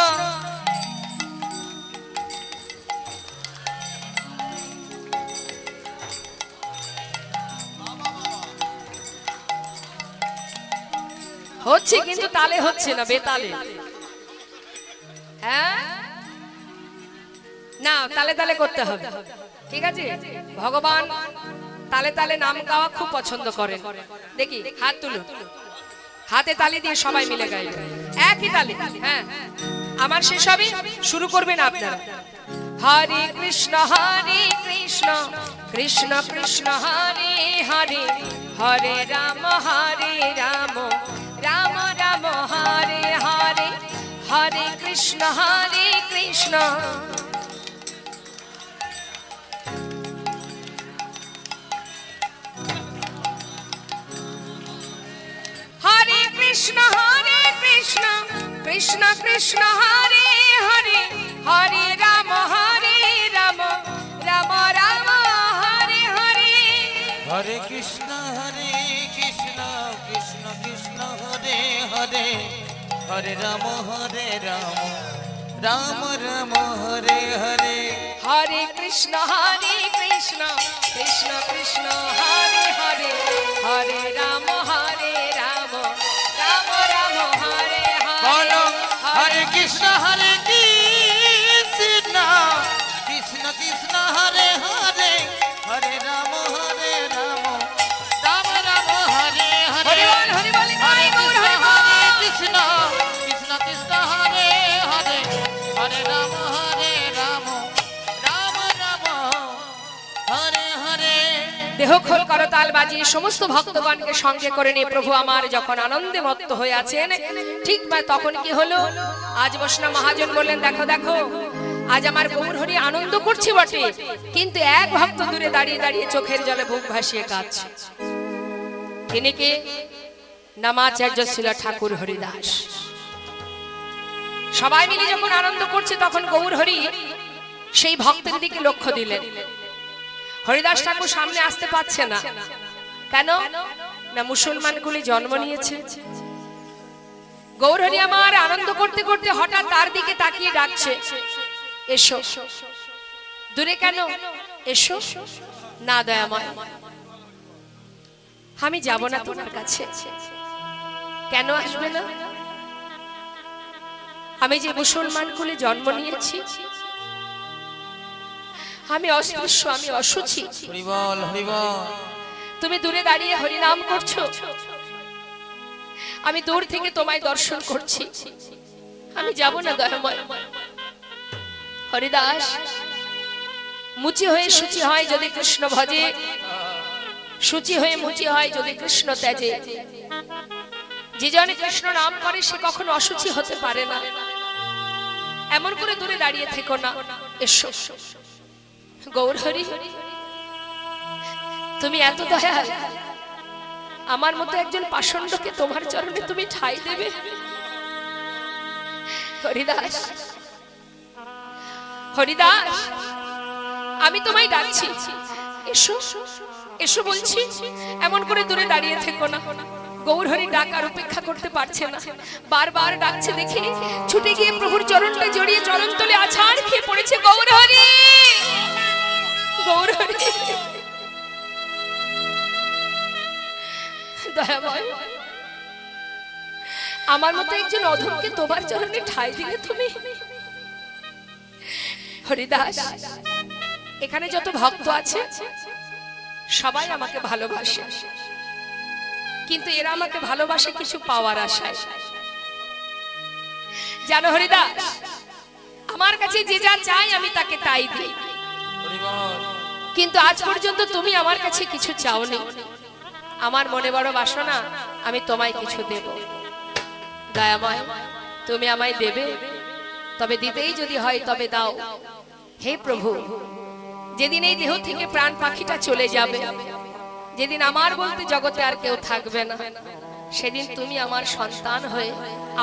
হচ্ছে কিন্তু তালে হচ্ছে না, বেতালে। হ্যাঁ না, তালে তালে করতে হবে, ঠিক আছে? ভগবান তালে তালে নাম গাওয়া খুব পছন্দ করেন। দেখি হাত তুলুন, হাতে তালি দিয়ে সবাই মিলে গাইবে একই তালে। হ্যাঁ আমার শেষ হবে, শুরু করবেন আপনারা। হরে কৃষ্ণ কৃষ্ণ কৃষ্ণ হরে হরে, হরে রাম রাম রাম হরে হরে, হরে কৃষ্ণ কৃষ্ণ হরে কৃষ্ণ কৃষ্ণ কৃষ্ণ হরে হরে, হরে রাম রাম রাম হরে হরে। হরে কৃষ্ণ কৃষ্ণ কৃষ্ণ হরে হরে, হরে রাম রাম রাম হরে হরে। হরে কৃষ্ণ কৃষ্ণ কৃষ্ণ হরে হরে, হরে রাম রাম রাম হরে হরে। হরে কৃষ্ণ কৃষ্ণ কৃষ্ণ কৃষ্ণ হরে হরে, হরে রাম রাম রাম রাম হরে হরে। হরি বল হরে কৃষ্ণ কৃষ্ণ কৃষ্ণ হরে হরে, হরে রাম রাম রাম হরে হরে। দেহখোল করতাল বাজিয়ে সমস্ত ভক্তগণকে সঙ্গে করে নিয়ে প্রভু আমার যখন আনন্দে মত্ত হয়ে আছেন, ঠিক তখন কি হলো, আজ বৈষ্ণব মহাজন বললেন, দেখো দেখো আজ আমার গৌর হরি আনন্দ করছে বটে, কিন্তু এক ভক্ত দূরে দাঁড়িয়ে দাঁড়িয়ে চোখের জলে বুক ভাসিয়ে কাঁদছে। তিনি কে? নামাচার্য ছিল ঠাকুর হরিদাস। সবাই মিলে যখন আনন্দ করছে তখন গৌর হরি সেই ভক্তের দিকে লক্ষ্য দিলেন। হরিদাস ঠাকুর সামনে আসতে পারছে না, কেন না মুসলমানগুলি জন্ম নিয়েছে। গৌর হরি আমার আনন্দ করতে করতে হঠাৎ তার দিকে তাকিয়ে ডাকছে, এসো। দূরে কেন? এসো না দয়াময়, আমি যাব না তোমার কাছে। কেন আসবে না? আমি যে মুসলমান কুলে জন্ম নিয়েছি, আমি অস্পৃশ্য, আমি অসুচি। হরিবল হরিবল। তুমি দূরে দাঁড়িয়ে হরিনাম করছো, আমি দূর থেকে তোমায় দর্শন করছি, আমি যাব না দয়াময়। হরিদাস মুচি হয়ে সূচি হয় যদি কৃষ্ণ ভজে, সূচি হয়ে মুচি হয় যদি কৃষ্ণ ত্যাজে। যে জনে কৃষ্ণ নাম করে সে কখনো অসুচি হতে পারে না। এমন করে দূরে দাঁড়িয়ে থেকো না, এসো। গৌর হরি তুমি এত দয়াল, আমার মতো একজন পাষণ্ডকে তোমার চরণে তুমি ঠাঁই দেবে? হরিদাস হরিদাস আমি তোমায় ডাকছি, এসো এসো বলছি। এমন করে দূরে দাঁড়িয়ে থেকো না। গৌর হরি ডাকার অপেক্ষা করতে পারছে না, বারবার ডাকছে দেখে ছুটে গিয়ে প্রভুর চরণটা জড়িয়ে চরণ তলে আছাড় খেয়ে পড়েছে। গৌর হরি গৌর হরি দয়াময়, আমার মতো একজন অধমকে তোমার চরণে ঠাঁই দিলে তুমি? হরিদাস এখানে যত ভক্ত আছে সবাই আমাকে ভালোবাসে, কিন্তু এরা আমাকে ভালোবাসে কিছু পাওয়ার আশায়। জানো হরিদাস, আমার কাছে যে যা চাই আমি তাকে তাই দিই, কিন্তু আজ পর্যন্ত তুমি আমার কাছে কিছু চাওনি। আমার মনে বড় বাসনা, আমি তোমায় কিছু দেব। দয়াময় তুমি আমায় দেবে, তবে দিতেই যদি হয় তবে দাও। হে প্রভু, যেদিন এই দেহ থেকে প্রাণ পাখিটা চলে যাবে, যেদিন আমার বলতে জগতে আর কেউ থাকবে না, সেদিন তুমি আমার সন্তান হয়ে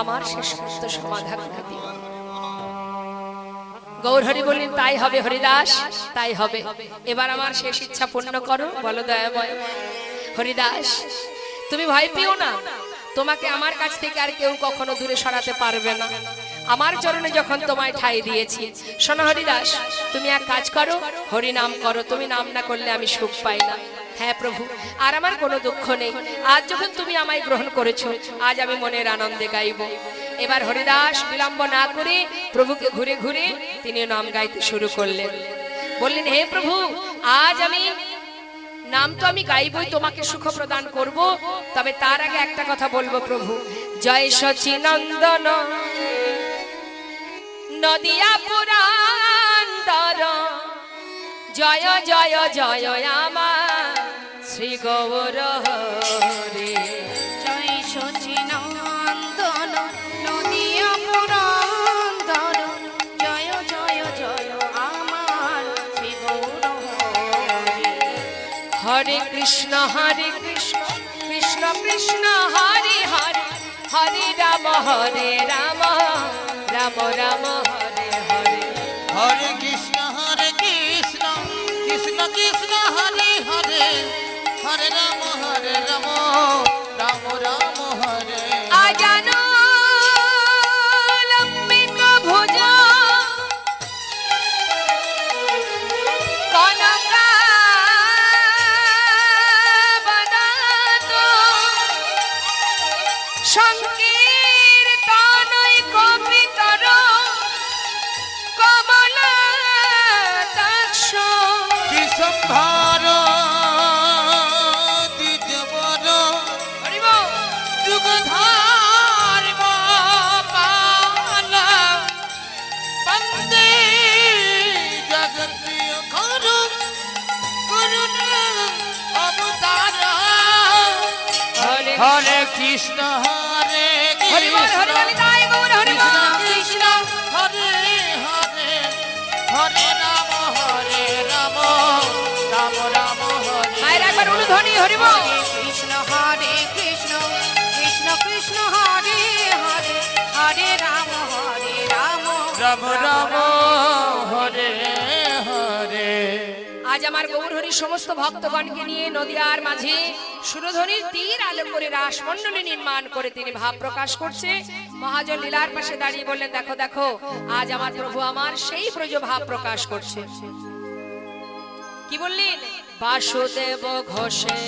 আমার শেষ কৃত্য সমাধান করে দিও। গৌর হরি বললেন, তাই হবে হরিদাস, তাই হবে। এবার আমার শেষ ইচ্ছা পূর্ণ করো, বলো দয়াময়। হরিদাস তুমি ভয় পেও না, তোমাকে আমার কাছ থেকে আর কেউ কখনো দূরে সরাতে পারবে না। আমার চরণে যখন তোমায় ঠাঁই দিয়েছি, শোনো হরিদাস, তুমি এক কাজ করো, হরি নাম করো। তুমি নাম না করলে আমি সুখ পাই না। হ্যাঁ প্রভু, আর আমার কোনো দুঃখ নেই। আজ যখন তুমি আমায় গ্রহণ করেছো, আজ আমি মনের আনন্দে গাইব। এবার হরিদাস বিলম্ব না করে প্রভুকে ঘুরে ঘুরে তিনি নাম গাইতে শুরু করলেন। বললেন, হে প্রভু, আজ আমি নাম তো আমি গাইবই, তোমাকে সুখ প্রদান করব, তবে তার আগে একটা কথা বলবো প্রভু। জয় সচিনন্দন নদিয়া পুরান্তর জয় জয় জয় আমার শ্রী গৌর হরি। জয় সচিনন্দন নদিয়া পুরন্দর জয় জয় জয় আমার শ্রী গৌর হরি। হরে কৃষ্ণ কৃষ্ণ কৃষ্ণ হরে হরে, হরে রাম রাম রাম হরে হরে। হরে কৃষ্ণ কৃষ্ণ কৃষ্ণ হরে হরে, হরে রাম রাম রাম হরে। আজানো লম্বিত ভুজ কনকাবদাত সংকীর্তনৈ কপিতর কমলাতাক্ষ বিশ্বম্ভর দ্বিজবর যুগধর পাল বন্দে জগৎপ্রিয় করুণ করুণ অবতার। হরে কৃষ্ণ হরে কৃষ্ণ কৃষ্ণ হরে হরে, হরে রাম রাম রাম হরে। মায়ের একবার অনুধ্বনি হরি বল। কৃষ্ণ হরে কৃষ্ণ কৃষ্ণ কৃষ্ণ হরে হরে, হরে রাম রাম রাম হরে হরে। আজ আমার গৌর হরি সমস্ত ভক্তগণকে নিয়ে নদিয়ার মাঝে সুরধ্বনির তীর আলো করে রাসমণ্ডলী নির্মাণ করে তিনি ভাব প্রকাশ করছে। মহাজন লীলার পাশে দাঁড়িয়ে বললেন, দেখো দেখো আজ আমার প্রভু আমার সেই ব্রজ ভাব প্রকাশ করছে। কি বললেন? বাসুদেব ঘোষে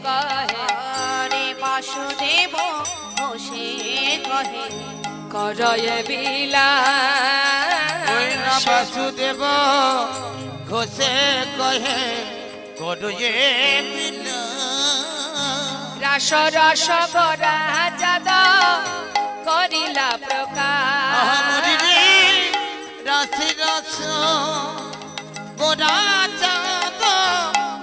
কহে, হরে বাসুদেব ঘোষে কহে, করয়ে বিলাস বাসুদেব ঘোষে কহে, করয়ে রাস রস গরা যাদ করিলা প্রকাশ। রাশি রস গোরা চাঁদ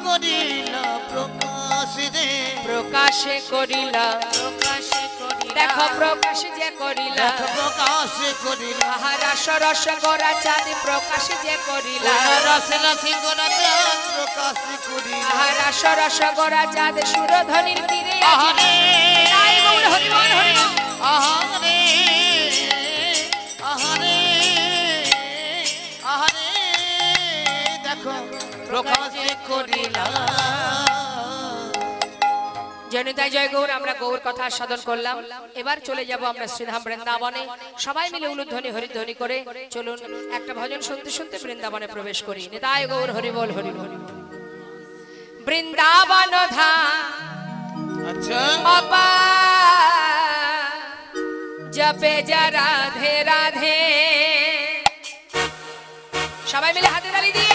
করিল প্রকাশ রে। প্রকাশে করিলা, প্রকাশে করিলা, দেখো প্রকাশ যে করিলা, প্রকাশ করিল রাস রস গরা চাঁদ প্রকাশ যে করিলা, রাশি রাশি গোরা চাঁদ প্রকাশ করিল। রাস রস গরা চাঁদ সুরধ্বনির তীরে আহারে তাই গৌর হরি বল হরি বল। আহারে আহারে আহারে, দেখো প্রকাশ করিলা। জনিতাই জয় গৌর। আমরা গৌর কথা সাধন করলাম, এবার চলে যাব আমরা শ্রীধাম বৃন্দাবনে। সবাই মিলে উলুধ্বনি হরিধ্বনি করে চলুন একটা ভজন শুনতে শুনতে বৃন্দাবনে প্রবেশ করি। নিতাই গৌর হরি বল হরি বল। বৃন্দাবন ধাম আচ্ছা অপা জপে যা রাধে রাধে। সবাই মিলে হাতে তালি দিয়ে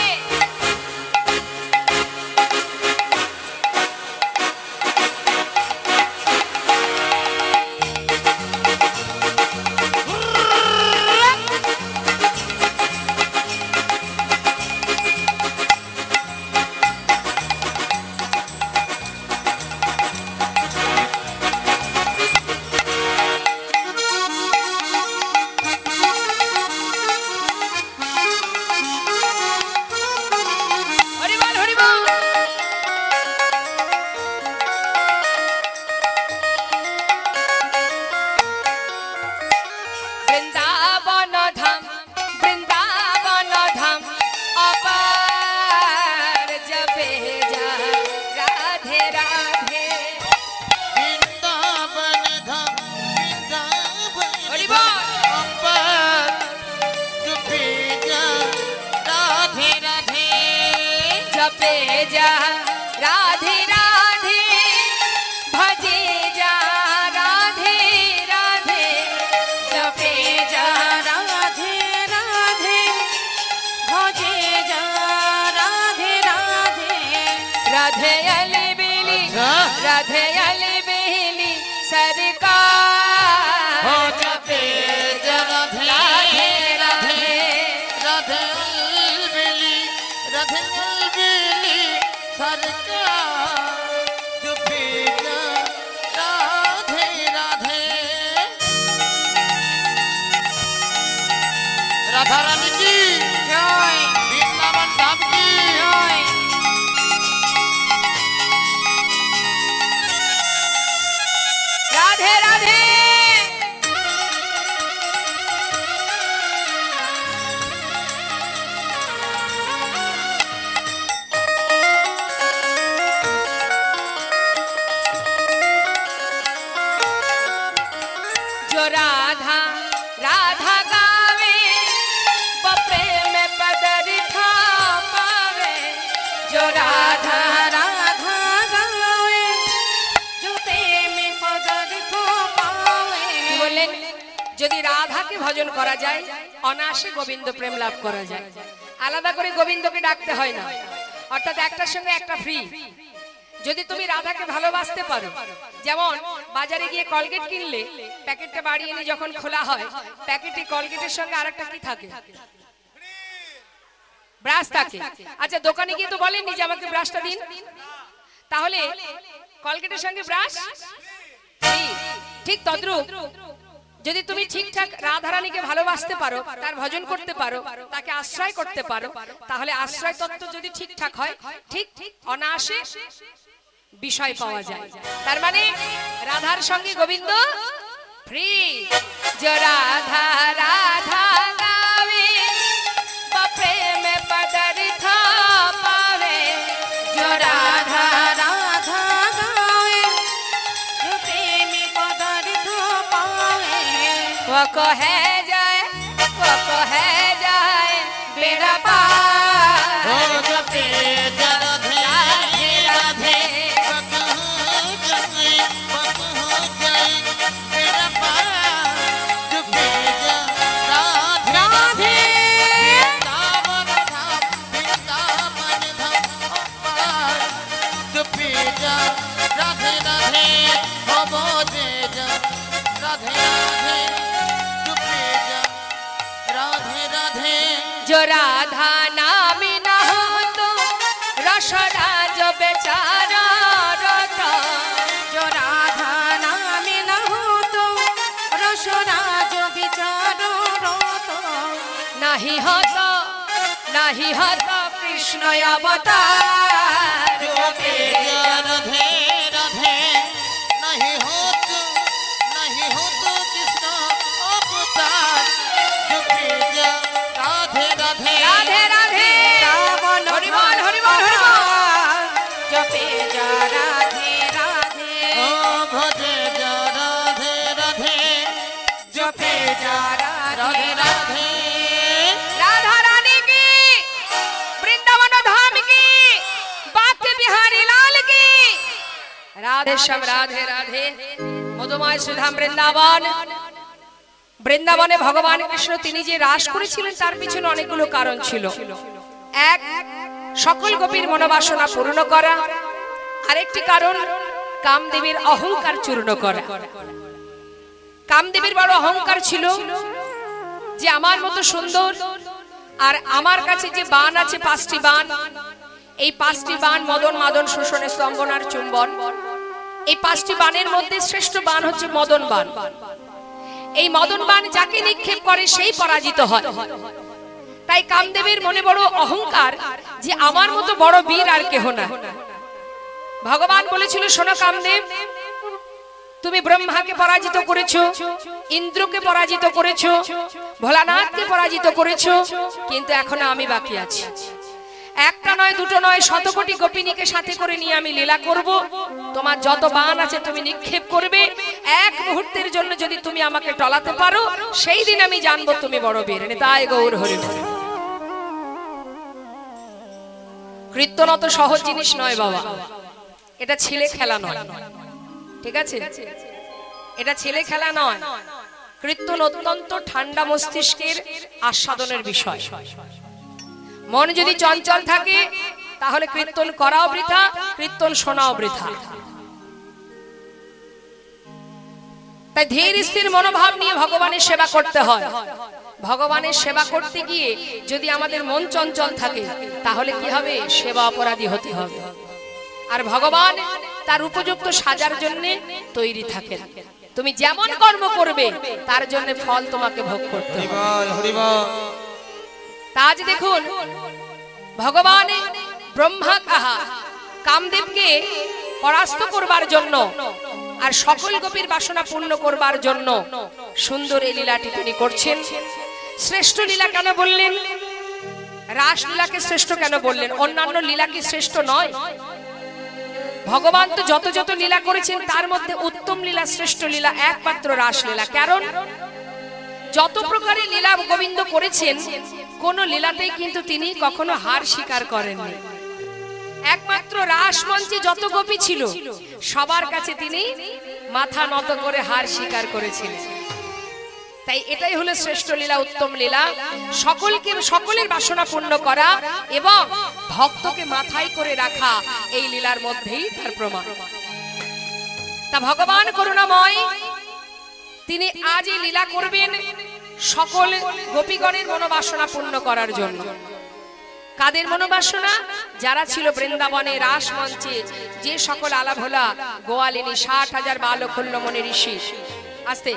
राधे अली बेली सरकार हो जपे राधे राधे ভজন করা যায়, অনায়াসে গোবিন্দ প্রেম লাভ করা যায়। আলাদা করে গোবিন্দকে ডাকতে হয় না, অর্থাৎ একটার সঙ্গে একটা ফ্রি। যদি তুমি রাধাকে ভালোবাসতে পারো, যেমন বাজারে গিয়ে কলগেট কিনলে প্যাকেটটা বাড়িয়ে নিয়ে যখন খোলা হয়, প্যাকেটে কলগেটের সঙ্গে আরেকটা কি থাকে? ব্রাশ থাকে। আচ্ছা, দোকানে গিয়ে তো বলেননি যে আমাকে ব্রাশটা দিন, তাহলে কলগেটের সঙ্গে ব্রাশ ঠিক তদ্রূপ যদি তুমি ঠিকঠাক রাধারানীকে ভালোবাসতে পারো, তার ভজন করতে পারো, তাকে আশ্রয় করতে পারো, তাহলে আশ্রয় তত্ত্ব যদি ঠিকঠাক হয়, ঠিক অনায়াসে বিষয় পাওয়া যায়। তার মানে রাধার সঙ্গে গোবিন্দ ফ্রি। যে রাধা রাধা গাবে বা প্রেমে পদার্থ পাবে, যে রাধা রাধা গায়ে जो प्रेम पदार्थ पावे, वो कहे जाए बेड़ा पार। हो जपे राधे राधे पत हो जाए मेरा पार। जपे राधे राधे वृंदावन धाम अपार। जपे राधे राधे हो बोझे राधे राधे। जपे राधे राधे जो राधा नाम न हो तो रसराज बेचारा रोता, जो राधा नाम न हो तो रसराज विचारो रोतो। नहीं होता कृष्ण अवतार। जपे राधे राधे नहीं हो तो कृष्ण अवतार। जपे राधे राधे राधे राधे हरि बोल हरि बोल हरि बोल। जपे जा राधे राधे ओ भजे राधे राधे। जपे राधे राधे राधा रानी की, वृंदावन धाम की, बाके बिहारी लाल की। राधे श्याम राधे राधे। মধুময় সুধাম বৃন্দাবন। বৃন্দাবনে ভগবান কৃষ্ণ তিনি যে রাস করেছিলেন তার পিছনে অনেকগুলো কারণ ছিল। এক, সকল গোপীর মনোবাসনা পূর্ণ করা। আরেকটি কারণ কামদেবীর অহংকার চূর্ণ করা। কামদেবীর বড় অহংকার ছিল যে আমার মতো সুন্দর আর আমার কাছে যে বান আছে 5টি বান, এই 5টি বান মদন মাদন শোষণে স্তম্ভন আর চুম্বন। এই 5টি বানের মধ্যে শ্রেষ্ঠ বান হচ্ছে মদন বান। এই মদন বান যাকে নিক্ষেপ করে সেই পরাজিত হয়। তাই কামদেবের মনে বড় অহংকার যে আমার মতো বড় বীর আর কেহ না। ভগবান বলেছিল, শোনো কামদেব, তুমি ব্রহ্মাকে পরাজিত করেছো, ইন্দ্রকে পরাজিত করেছো, ভোলানাথকে পরাজিত করেছো, কিন্তু এখনো আমি বাকি আছি। একটা নয়, দুটো নয়, 100 কোটি গোপিনীকে সাথে করে নিয়ে আমি লীলা করব। তোমার যত বাণ আছে তুমি নিক্ষেপ করবে। এক মুহূর্তের জন্য যদি তুমি আমাকে টলাতে পারো, সেই দিন আমি জানবো তুমি বড় বীর। তাই গৌর হরি বল। কীর্তন অত সহজ জিনিস নয় বাবা, এটা ছেলে খেলা নয়, ঠিক আছে? এটা ছেলে খেলা নয়। কীর্তন অত্যন্ত ঠান্ডা মস্তিষ্কের আস্বাদনের বিষয়। মন যদি চঞ্চল থাকে তাহলে কীর্তন করাও বৃথা, কীর্তন শোনাও বৃথা। তাই ধীর স্থির মনোভাব নিয়ে ভগবানের সেবা করতে হয়। ভগবানের সেবা করতে গিয়ে যদি আমাদের মন চঞ্চল থাকে তাহলে কি হবে? সেবা অপরাধী হতে হবে। আর ভগবান তার উপযুক্ত সাজার জন্য তৈরি থাকে। তুমি যেমন কর্ম করবে তার জন্য ফল তোমাকে ভোগ করতে হবে। আজ দেখুন, ভগবান ব্রহ্মা কাহা কামদেবকে পরাস্ত করবার জন্য আর সকল গোপীর বাসনা পূর্ণ করবার জন্য সুন্দর এই লীলাটি তিনি করছেন। শ্রেষ্ঠ লীলা কেন বললেন? রাসলীলাকে শ্রেষ্ঠ কেন বললেন? অন্যান্য লীলা কি শ্রেষ্ঠ নয়? ভগবান তো যত যত লীলা করেছেন তার মধ্যে উত্তম লীলা, শ্রেষ্ঠ লীলা একমাত্র রাসলীলা। কারণ যত প্রকারের লীলা গোবিন্দ করেছেন, কোন লীলাতেই কিন্তু তিনি কখনো হার স্বীকার করেননি। একমাত্র রাস মঞ্চে যত গোপী ছিল সবার কাছে তিনি মাথা নত করে হার স্বীকার করেছিলেন। তাই এটাই হলো শ্রেষ্ঠ লীলা, উত্তম লীলা, সকলের বাসনা পূর্ণ করা এবং ভক্তকে মাথায় করে রাখা, এই লীলার মধ্যেই তার প্রমাণ। তা ভগবান করুণাময় তিনি আজ এই লীলা করবেন সকল গোপীগণের মনোবাসনা পূর্ণ করার জন্য। কাদের মনোবাসনা? যারা ছিল বৃন্দাবনে রাস মঞ্চে, যে সকল আলাভোলা গোয়ালিনী 60,000 বালকল্য মনে ঋষি। আস্তে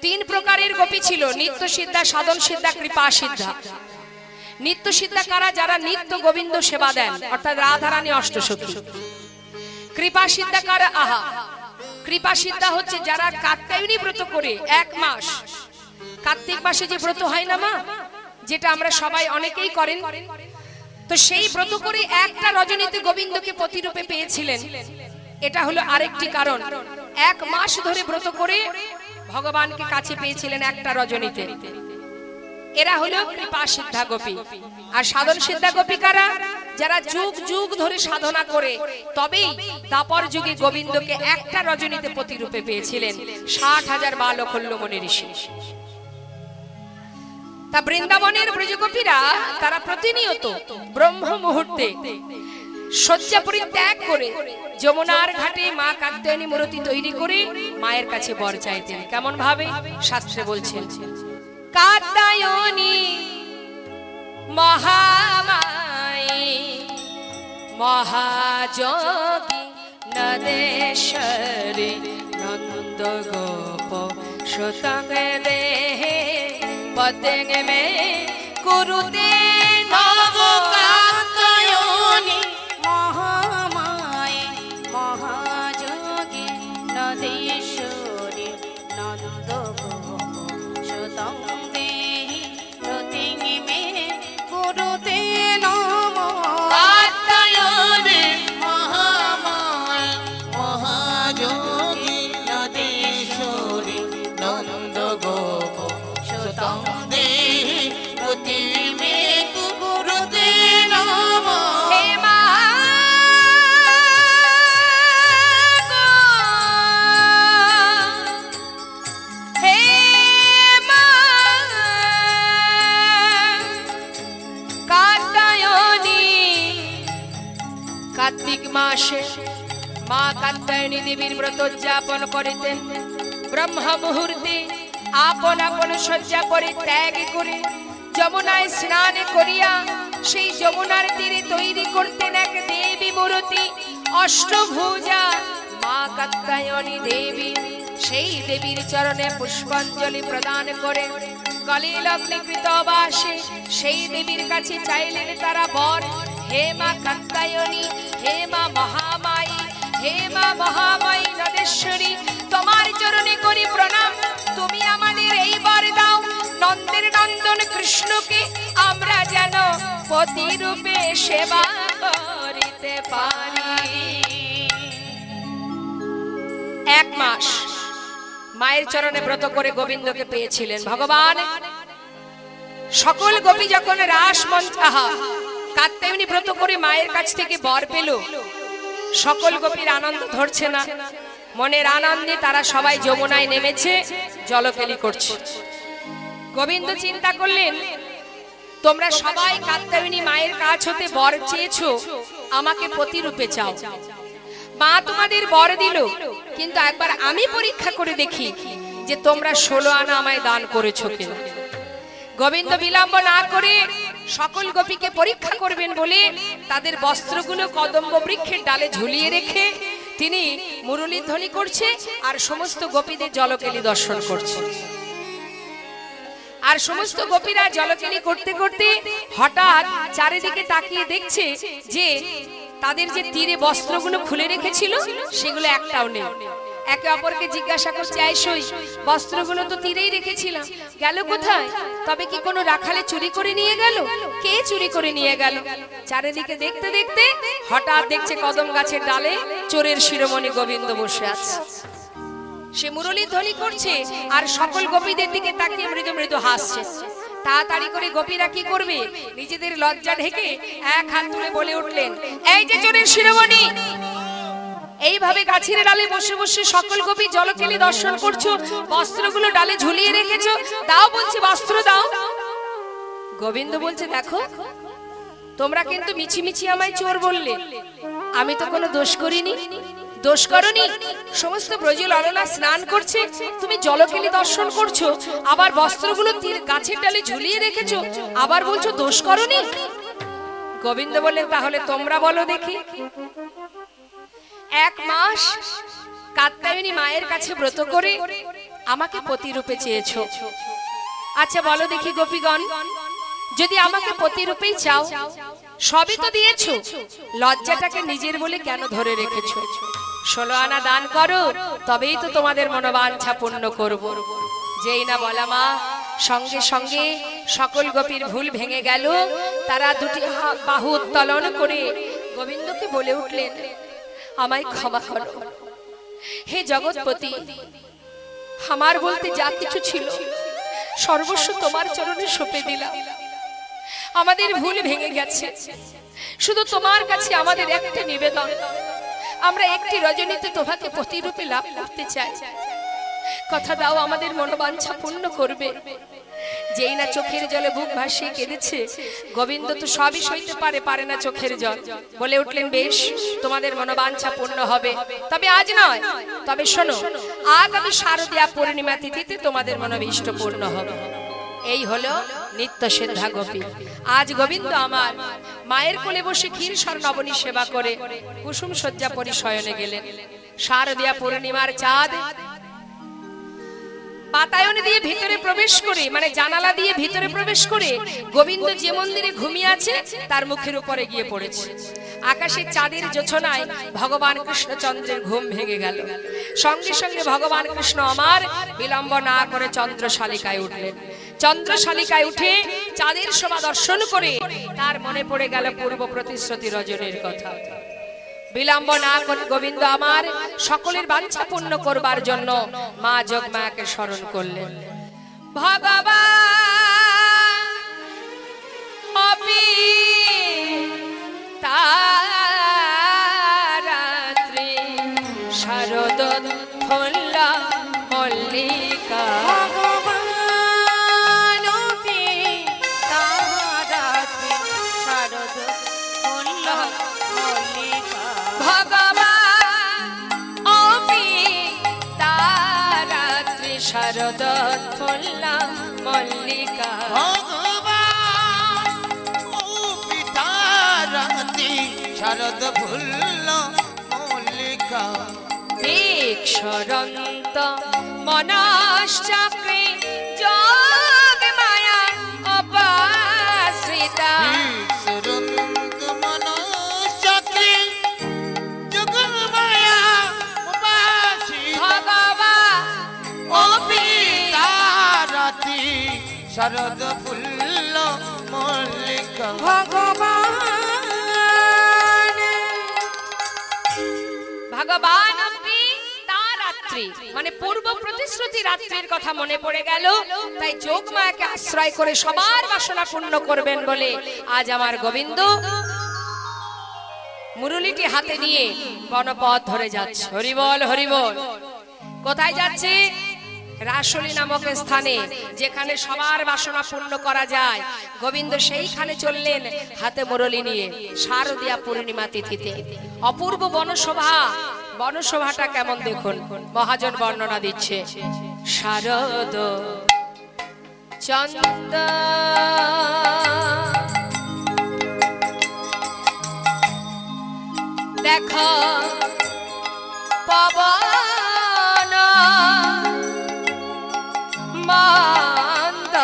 3 প্রকারের গোপী ছিল, নিত্য সিদ্ধা, সাধন সিদ্ধা, কৃপা সিদ্ধা। নিত্য সিদ্ধা কারা? যারা নিত্য গোবিন্দ সেবা দেন, অর্থাৎ রাধারানী অষ্টসখী। কৃপা সিদ্ধা কারা? আহা, কৃপা সিদ্ধা হচ্ছে যারা কাত্যায়নী ব্রত করে 1 মাস, কার্তিক মাসে যে ব্রত হয় না মা, যেটা আমরা সবাই অনেকেই করেন, তো সেই ব্রত করে একটা রজনীতে গোবিন্দকে পতিরূপে পেয়েছিলেন। এটা হলো আরেকটি কারণ, 1 মাস ধরে ব্রত করে ভগবানকে কাছে পেয়েছিলেন একটা রজনীতে। এরা হলো কৃপা সিদ্ধা গোপী। আর সাধন সিদ্ধা গোপী কারা? যারা যুগ যুগ ধরে সাধনা করে তবেই দাপর যুগে গোবিন্দকে একটা রজনীতে পতিরূপে পেয়েছিলেন 60,000 বালকল্য মনে ঋষি। তা বৃন্দাবনের ব্রজগোপীরা তারা প্রতিনিয়ত ব্রহ্ম মুহূর্তে শয্যা পরিত্যাগ করে যমুনার ঘাটে মা কাত্যায়নী মূর্তি তৈরি করে মায়ের কাছে বর চাইতেন। কেমন ভাবে? শাস্ত্রে বলছেন, কাত্যায়নী মহামায়ী মহাযোগী নদেশ্বরী নন্দ গোপ সুতং দেহে পতেঙ্গ মে কুরুতে নব কাত্যায়নী মহামায়ে মহাযোগী নদেশ্বরী নন্দ গোপ সুতং দেহি পতেঙ্গ মে কুরুতে নম। কাত্যায়নী মহামায়া মহাযোগী নদেশ্বরী নন্দ গোপ সুতং দেহি পতেঙ্গ মে কুরুতে নম। হে মা হে মা কাত্যায়নী। কার্তিক মাসে মা কাত্যায়নী দেবীর ব্রত উদযাপন করিতেন। ব্রহ্ম মুহূর্তে আপন আপন শয্যা পরিত্যাগ করে যমুনায় স্নান করিয়া সেই যমুনার তীরে তৈরি করতেন এক দেবী মূর্তি, অষ্টভুজা মা কাত্যায়নী দেবী। সেই দেবীর চরণে পুষ্পাঞ্জলি প্রদান করে গলে লগ্নকৃত বাসে সেই দেবীর কাছে চাইলেন তারা বর। হে মা কাত্যায়নী, হে মা মহামায়ী, হে মা মহামায়ী নদেশ্বরী, তোমার চরণে করি প্রণাম, তুমি আমাদের এই বর দাও, নন্দের নন্দন কৃষ্ণকে আমরা যেন পতি রূপে সেবা করিতে পারি। 1 মাস মায়ের চরণে ব্রত করে গোবিন্দকে পেয়েছিলেন ভগবান। সকল গোপী যখন রাস মঞ্চ কাত্যায়নী ব্রত করে মায়ের কাছ থেকে বর পেল, সকল গোপীর আনন্দ ধরছে না। মনের আনন্দে তারা সবাই যমুনায় নেমেছে, জলকেলি করছে। গোবিন্দ চিন্তা করলেন, তোমরা সবাই কাত্যায়নী মায়ের কাছ হতে বর চেয়েছো, আমাকে পতিরূপে চাও। মা তোমাদের বর দিল, কিন্তু একবার আমি পরীক্ষা করে দেখি যে তোমরা 16 আনা আমায় দান করেছো কিনা। গোবিন্দ বিলম্ব না করে সকল গোপীকে পরীক্ষা করবেন বলে তাদের বস্ত্রগুলো কদম্ব বৃক্ষের ডালে ঝুলিয়ে রেখে তিনি মুরলী ধ্বনি করছে আর সমস্ত গোপীদের জলকেলি দর্শন করছে। আর সমস্ত গোপীরা জলকেলি করতে করতে হঠাৎ চারিদিকে তাকিয়ে দেখছে যে তাদের যে তীরে বস্ত্রগুলো খুলে রেখেছিল সেগুলো একটাও নেই। একে অপরকে জিজ্ঞাসা করছে, আইসই বস্ত্রগুলো তো তীরেই রেখেছিলাম, গেল কোথায়? তবে কি কোনো রাখালে চুরি করে নিয়ে গেল? কে চুরি করে নিয়ে গেল? চারিদিকে দেখতে দেখতে হঠাৎ দেখছে কদম গাছের ডালে চোরের শিরোমণি গোবিন্দ বসে আছে। সে মুরলী ধ্বনি করছে আর সকল গোপীদের দিকে তাকিয়ে মৃদু মৃদু হাসছে। তাড়াতাড়ি করে গোপীরা কি করবে? নিজেদের লজ্জা ঢেকে 1 হাত তুলে বলে উঠলেন, এই যে চোরের শিরোমণি, এইভাবে গাছের ডালে বসে বসে সকল গোপী জলকেলি দর্শন করছো, বস্ত্রগুলো ডালে ঝুলিয়ে রেখেছো, দাও বলছে বস্ত্র দাও। গোবিন্দ বলছে দেখো তোমরা কিন্তু মিছিমিছি আমায় চোর বললে, আমি তো কোনো দোষ করিনি। দোষ করনি, সমস্ত ব্রজ ললনা স্নান করছে, তুমি জলকেলি দর্শন করছো, আবার বস্ত্রগুলো গাছের ডালে ঝুলিয়ে রেখেছো, আবার বলছো দোষ করনি। গোবিন্দ বললেন তাহলে তোমরা বলো দেখি। 1 মাস কাত্যায়নী মায়ের কাছে ব্রত করে আমাকে পতিরূপে চেয়েছো, আচ্ছা বলো দেখি গোপীগণ, যদি আমাকে পতিরূপেই চাও, সবই তো দিয়েছো, লজ্জাটাকে নিজের বলে কেন ধরে রেখেছো? 16 আনা দান করো, তবেই তো তোমাদের মনোবাঞ্ছা পূর্ণ করব। যেই না বলা মা, সঙ্গে সঙ্গে সকল গোপীর ভুল ভেঙে গেল। তারা দুটি বাহু উত্তোলন করে গোবিন্দকে বলে উঠলেন আমায় ক্ষমা করো হে জগৎপতি, আমার বলতে যা কিছু ছিল সর্বস্ব তোমার চরণে সঁপে দিলাম। আমাদের ভুল ভেঙে গেছে, শুধু তোমার কাছে আমাদের একটা নিবেদন, আমরা একটি রজনীতে তোমাকে পতিরূপে লাভ করতে চাই। কথা দাও আমাদের মনোবাঞ্ছা পূর্ণ করবে। যেই না চোখের জলে বুক ভাসিয়ে কেঁদেছে, গোবিন্দ তো সবই সইতে পারে না চোখের জল, বলে উঠলেন বেশ তোমাদের মনোবাঞ্ছা পূর্ণ হবে, তবে আজ নয়, তবে শোনো আগামী শারদীয়া পূর্ণিমা তিথিতে তোমাদের মনোভীষ্ট পূর্ণ হবে। এই হলো নিত্য সিদ্ধা গোপী। আজ গোবিন্দ আমার মায়ের কোলে বসে ক্ষীরসর নবনী সেবা করে কুসুম শয্যা পরিশয়নে গেলেন। শারদীয়া পূর্ণিমার চাঁদ বাতায়ন দিয়ে ভিতরে প্রবেশ করে, মানে জানালা দিয়ে ভিতরে প্রবেশ করে গোবিন্দ যে মন্দিরে ঘুমিয়ে আছে তার মুখের উপরে গিয়ে পড়েছে। আকাশে চাঁদের জোছনায় ভগবান কৃষ্ণচন্দ্রের ঘুম ভেঙে গেল। সঙ্গে সঙ্গে ভগবান কৃষ্ণ আমার বিলম্ব না করে চন্দ্রশালিকায় উঠলেন। চন্দ্রশালিকায় উঠে চাঁদের শোভা দর্শন করে তার মনে পড়ে গেল পূর্ব প্রতিশ্রুতি রজনীর কথা। বিলম্ব না করে গোবিন্দ আমার সকলের বাঞ্ছা পূর্ণ করবার জন্য মা যোগমায়াকে স্মরণ করলেন। ভগবান অপি তারাত্রি শারদ ফল্লা মল্লিকা, শারদ ফুল্লা মল্লিকা, ভগবান ও পিতা রাতি শারদ ফুল্ল মল্লিকা, দীক্ষরন্ত মনশ্চক্রে যোগ মায়া অপাশ্রিতা, দীক্ষরন্ত মনশ্চক্রে যোগ মায়া অপাশ্রিতা, ভগবান ও পিতা রাতি শারদ ফুল্ল মল্লিকা, ভগবান ভগবান আপনি তার রাত্রি মানে পূর্ব প্রতিশ্রুতি রাত্রির কথা মনে পড়ে গেল। তাই যোগমায়াকে আশ্রয় করে সবার বাসনা পূর্ণ করবেন বলে আজ আমার গোবিন্দ মুরলিটি হাতে নিয়ে বনপথ ধরে যাচ্ছে। হরিবল হরিবল। কোথায় যাচ্ছে? রাসলি নামক স্থানে, যেখানে সবার বাসনা পূর্ণ করা যায়। গোবিন্দ সেইখানে চললেন হাতে মুরলি নিয়ে শারদীয়া পূর্ণিমা তিথিতে। অপূর্ব বনশোভা, বনশোভাটা কেমন দেখুন, মহাজন বর্ণনা দিচ্ছে। শারদ চন্দ দেখা পবন মন্দ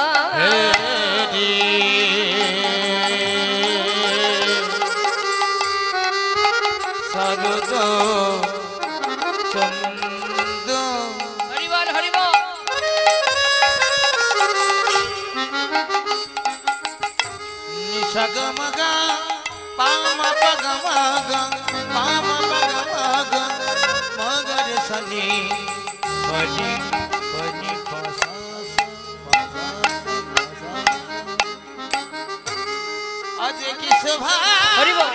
শারদ চন্দ হরিবল হরিবল। নিশগমগা পাম পগমগা পাম পগমগা মগর সনি বনি বনি পসাস আজ কি শোভা হরিবল।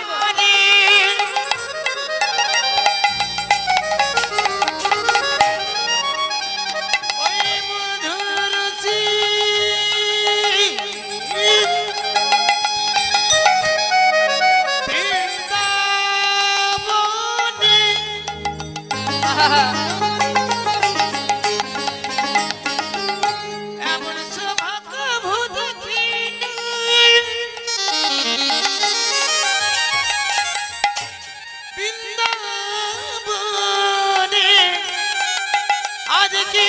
এমন সৌভাগ্য দেখিনি বৃন্দাবনে আজকে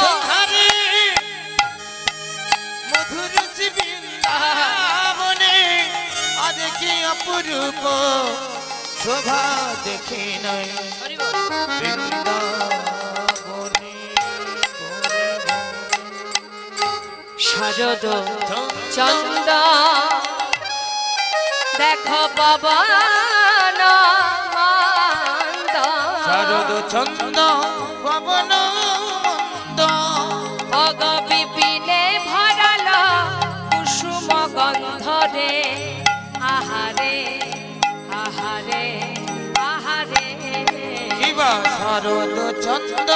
সন্ধানে মধুর বৃন্দাবনে আজকে অপরূপ শোভা দেখি নাই বৃন্দাবনে শারদ চন্দ দেখো পবন মন্দ শারদ চন্দ পবন মন্দ অগ বিপিনে ভরাল কুসুম গন্ধরে আহারে আহারে আহারে কিবা শারদ চন্দ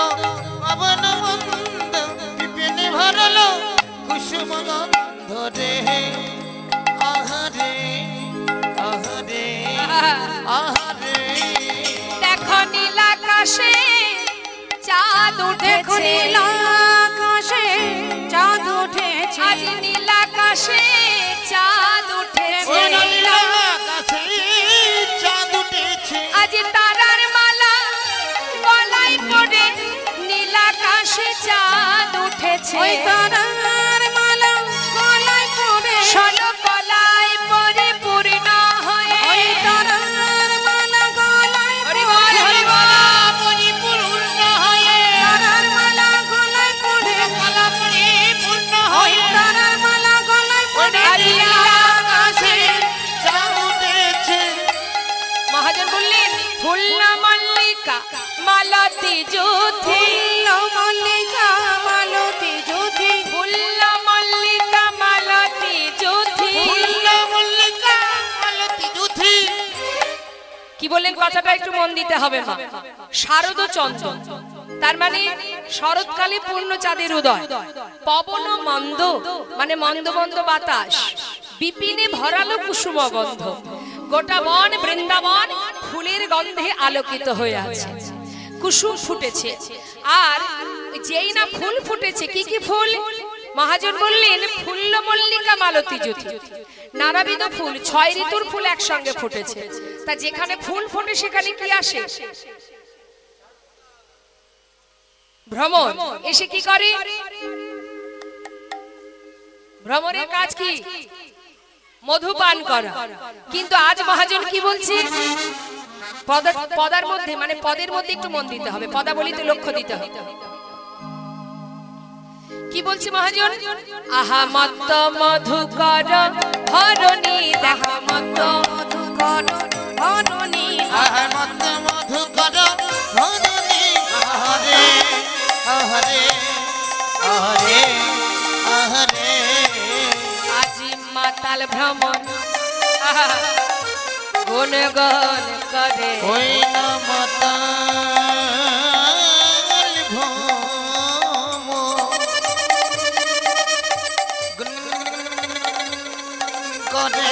পবন মন্দ বিপিনে ভরল কুসুম গন্ধরে আহারে আহারে আহারে দেখো নীলাকাশে চাঁদ দেখো উঠেছে নীলাকাশে চাঁদ উঠেছে আজ নীলাকাশে চাঁদ উঠেছে ওই নীলাকাশে চাঁদ উঠেছে আজ তারার মালা গলায় পড়ে নীলাকাশে চাঁদ উঠেছে ওই তারার মালা গলায় পড়ে ষোলো গলায় পরে পূর্ণ হয়ে ওই তারার মালা গলায় হরি বল, হরি বল। পরিপূর্ণ হয়ে তারার মালা গলায় পড়ে মালা পরিপূর্ণ হয়ে তারার মালা গলায় পড়ে আজ নীলাকাশে চাঁদ উঠেছে মহাজন বললেন ফুল না মল্লিকা মালতী জ্যোতি মল্লিকা মালতী জ্যোতি ফুল না মল্লিকা মালতী জ্যোতি মল্লিকা মালতী জ্যোতি কি বললেন কথাটা একটু মন দিতে হবে মা শারদ চন্দ্র তার মানে শরৎকালে পূর্ণ চাঁদের উদয় পবন মন্দ মানে মন্দ মন্দ বাতাস বিপিনে ভরালো কুসুম গন্ধ গোটা বন বৃন্দাবন ফুলের গন্ধে আলোকিত হয়ে আছে কুসুম ফুটেছে আর যেই না ফুল ফুটেছে কি কি ফুল মহাজন বললেন ফুল্ল মল্লিকা মালতী জ্যোতি নানাবিধ ফুল 6 ঋতুর ফুল একসঙ্গে ফুটেছে তা যেখানে ফুল ফোটে সেখানে কি আসে ভ্রমর এসে কি করে ভ্রমরের কাজ কি মধু পান করা কিন্তু আজ মহাজন কি বলছে পদার মধ্যে মানে পদের মধ্যে একটু মন দিতে হবে পদাবলিতে লক্ষ্য দিতে হবে কি বলছে মহাজন আহা মত মধুকর হরণী দেখা মত মধুকর হরণী আহার মত মধুকর ধরণী আহারে আহারে আহারে আহারে আজি মাতাল ভ্রমণ আহা গুণ গান করে ওই না মাতাল ভ্রম করে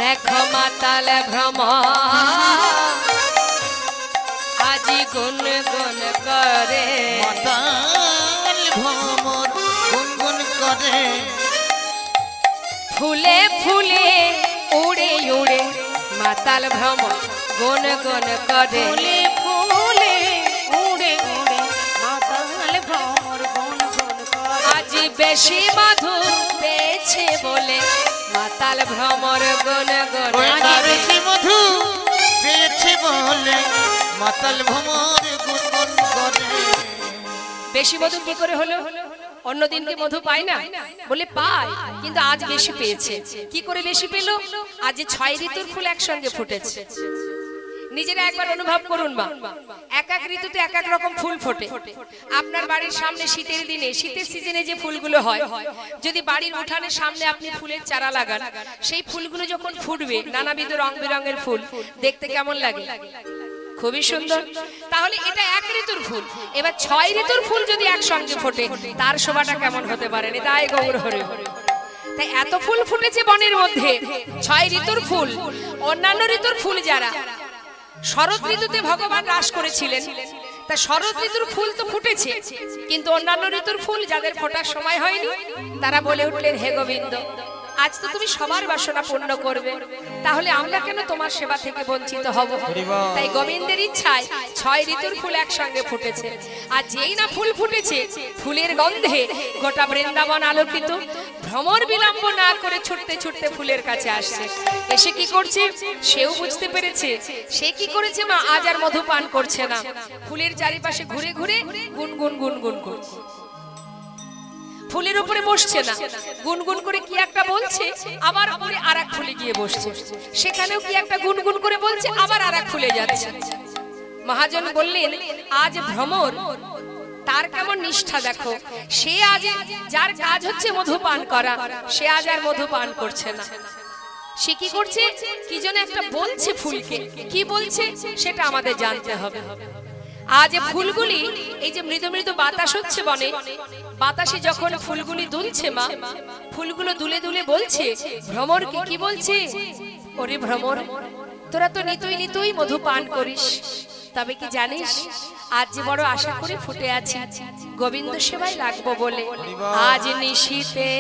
দেখো মাতাল ভ্রমণ আজি গুণ গুণ করে মাতাল ভ্রমর গুনগুন করে ফুলে ফুলে উড়ে উড়ে মাতাল ভ্রমণ গুণ গুণ করে ফুলে ফুলে উড়ে উড়ে মাতাল ভ্রমর গুন গুন করে আজি বেশি মধু পেয়েছে বলে মাতাল ভ্রমর গুণ গুণ ওই করে তারসী মধু পেয়েছে বলে মাতাল ভ্রমর গুনগুন করে বেশি মধু কি করে হলো অন্যদিন কি মধু পায় না বলে পায় কিন্তু আজ বেশি পেয়েছে কি করে বেশি পেল আজ 6 ঋতুর ফুল একসঙ্গে ফুটেছে নিজেরা একবার অনুভব করুন মা এক এক ঋতুতে এক এক রকম ফুল ফোটে আপনার বাড়ির সামনে শীতের দিনে শীতের সিজনে যে ফুলগুলো হয় যদি বাড়ির উঠানের সামনে আপনি ফুলের চারা লাগান সেই ফুলগুলো যখন ফুটবে নানাবিধ রং বেরঙের ফুল দেখতে কেমন লাগে খুবই সুন্দর তাহলে এটা এক ঋতুর ফুল এবার 6 ঋতুর ফুল যদি একসঙ্গে ফোটে তার শোভাটা কেমন হতে পারে তাই গৌর হরে তাই এত ফুল ফুটেছে বনের মধ্যে 6 ঋতুর ফুল অন্যান্য ঋতুর ফুল যারা শরৎ ঋতুতে ভগবান রাস করেছিলেন, তা শরৎ ঋতুর ফুল তো ফুটেছে, কিন্তু অন্যান্য ঋতুর ফুল যাদের ফোটার সময় হয়নি তারা বলে উঠলেন, হে গোবিন্দ, আজ তো তুমি সবার বাসনা পূর্ণ করবে, তাহলে আমরা কেন তোমার সেবা থেকে বঞ্চিত হব? তাই গোবিন্দের ইচ্ছায় 6 ঋতুর ফুল একসঙ্গে ফুটেছে। আর যেই না ফুল ফুটেছে, ফুলের গন্ধে গোটা বৃন্দাবন আলোকিত। ভ্রমর বিলম্ব না করে ছুটতে ছুটতে ফুলের কাছে আসছে। এসে কি করছে সেও বুঝতে পেরেছে। সে কি করেছে মা, আজ আর মধু পান করছে না, ফুলের চারিপাশে ঘুরে ঘুরে গুনগুন গুনগুন করছে। ফুলের উপরে বসছে না, গুনগুন করে কি একটা বলছে, আবার উপরে আরেক ফুলে গিয়ে বসছে, সেখানেও কি একটা গুনগুন করে বলছে, আবার আরেক ফুলে যাচ্ছে। মহাজন বললেন, আজ ভ্রমর, তার কেমন নিষ্ঠা দেখো, সে আজ যার কাজ হচ্ছে মধু পান করা, সে আজ আর মধু পান করছে না। সে কি করছে, কি যেন একটা বলছে ফুলকে, কি বলছে সেটা আমাদের জানতে হবে। আজ ফুলগুলি, এই যে মৃদু মৃদু বাতাস হচ্ছে বনে, বাতাসে যখন ফুলগুলি দুলছে মা, ফুলগুলো দুলে দুলে বলছে ভ্রমরকে, কি বলছে, ওরে ভ্রমর, তোরা তো নিতুই নিতুই মধু পান করিস, তবে কি জানিস আজ যে বড় আশা করে ফুটে আছি গোবিন্দ সেবায় লাগবো বলে, আজ নিশীতে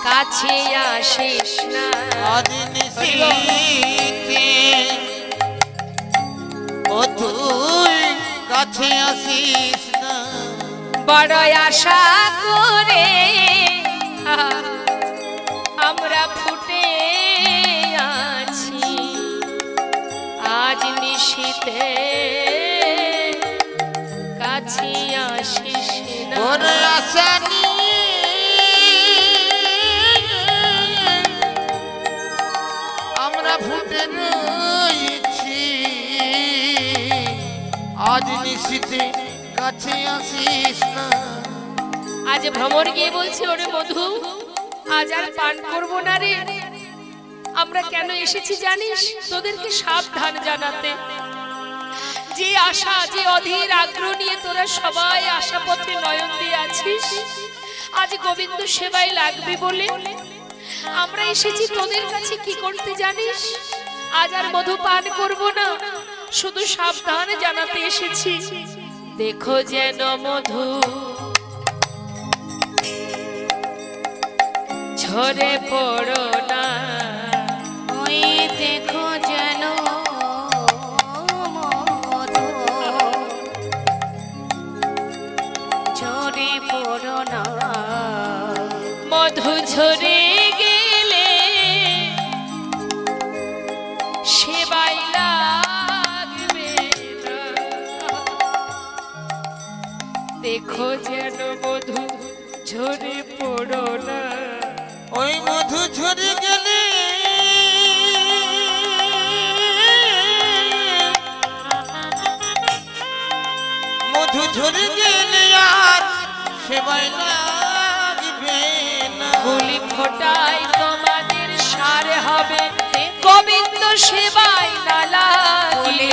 কাছে আসিস না, আজ নিশীতে ও তুই কাছে আসিস না, বড় আশা করে আমরা ফুটে আছি, আজ নিশীতে কাছে আসিস না। ওর আশা নিয়ে আমরা ফুটে রয়েছি, আজ নিশীতে কাছে আসিস না। আজ ভ্রমর গিয়ে বলছে, ওরে মধু, আজ আর পান করবো না রে। আমরা কেন এসেছি জানিস, তোদেরকে সাবধান জানাতে। যে আশা, যে অধীর আগ্রহ নিয়ে তোরা সবাই আশা পথে নয়ন দিয়ে আছিস, আজ গোবিন্দ সেবায় লাগবে বলে আমরা এসেছি তোদের কাছে। কি করতে জানিস, আজ আর মধু পান করবো না, শুধু সাবধান জানাতে এসেছি। দেখো যেন মধু ঝরে পড়ো না, ওই দেখো যেন মধু ঝরে পড়ো না, মধু ঝরে গেলে সেবাই লাগবে না। দেখো যেন মধু ঝরে পড়ো না, ওই মধু ঝরে গেলে মধু ঝরে গেলে আর সেবাই লাগবে না। ফুলি ফোটাই তোমাদের সার হবে, গোবিন্দ সেবাই না লাগিলে।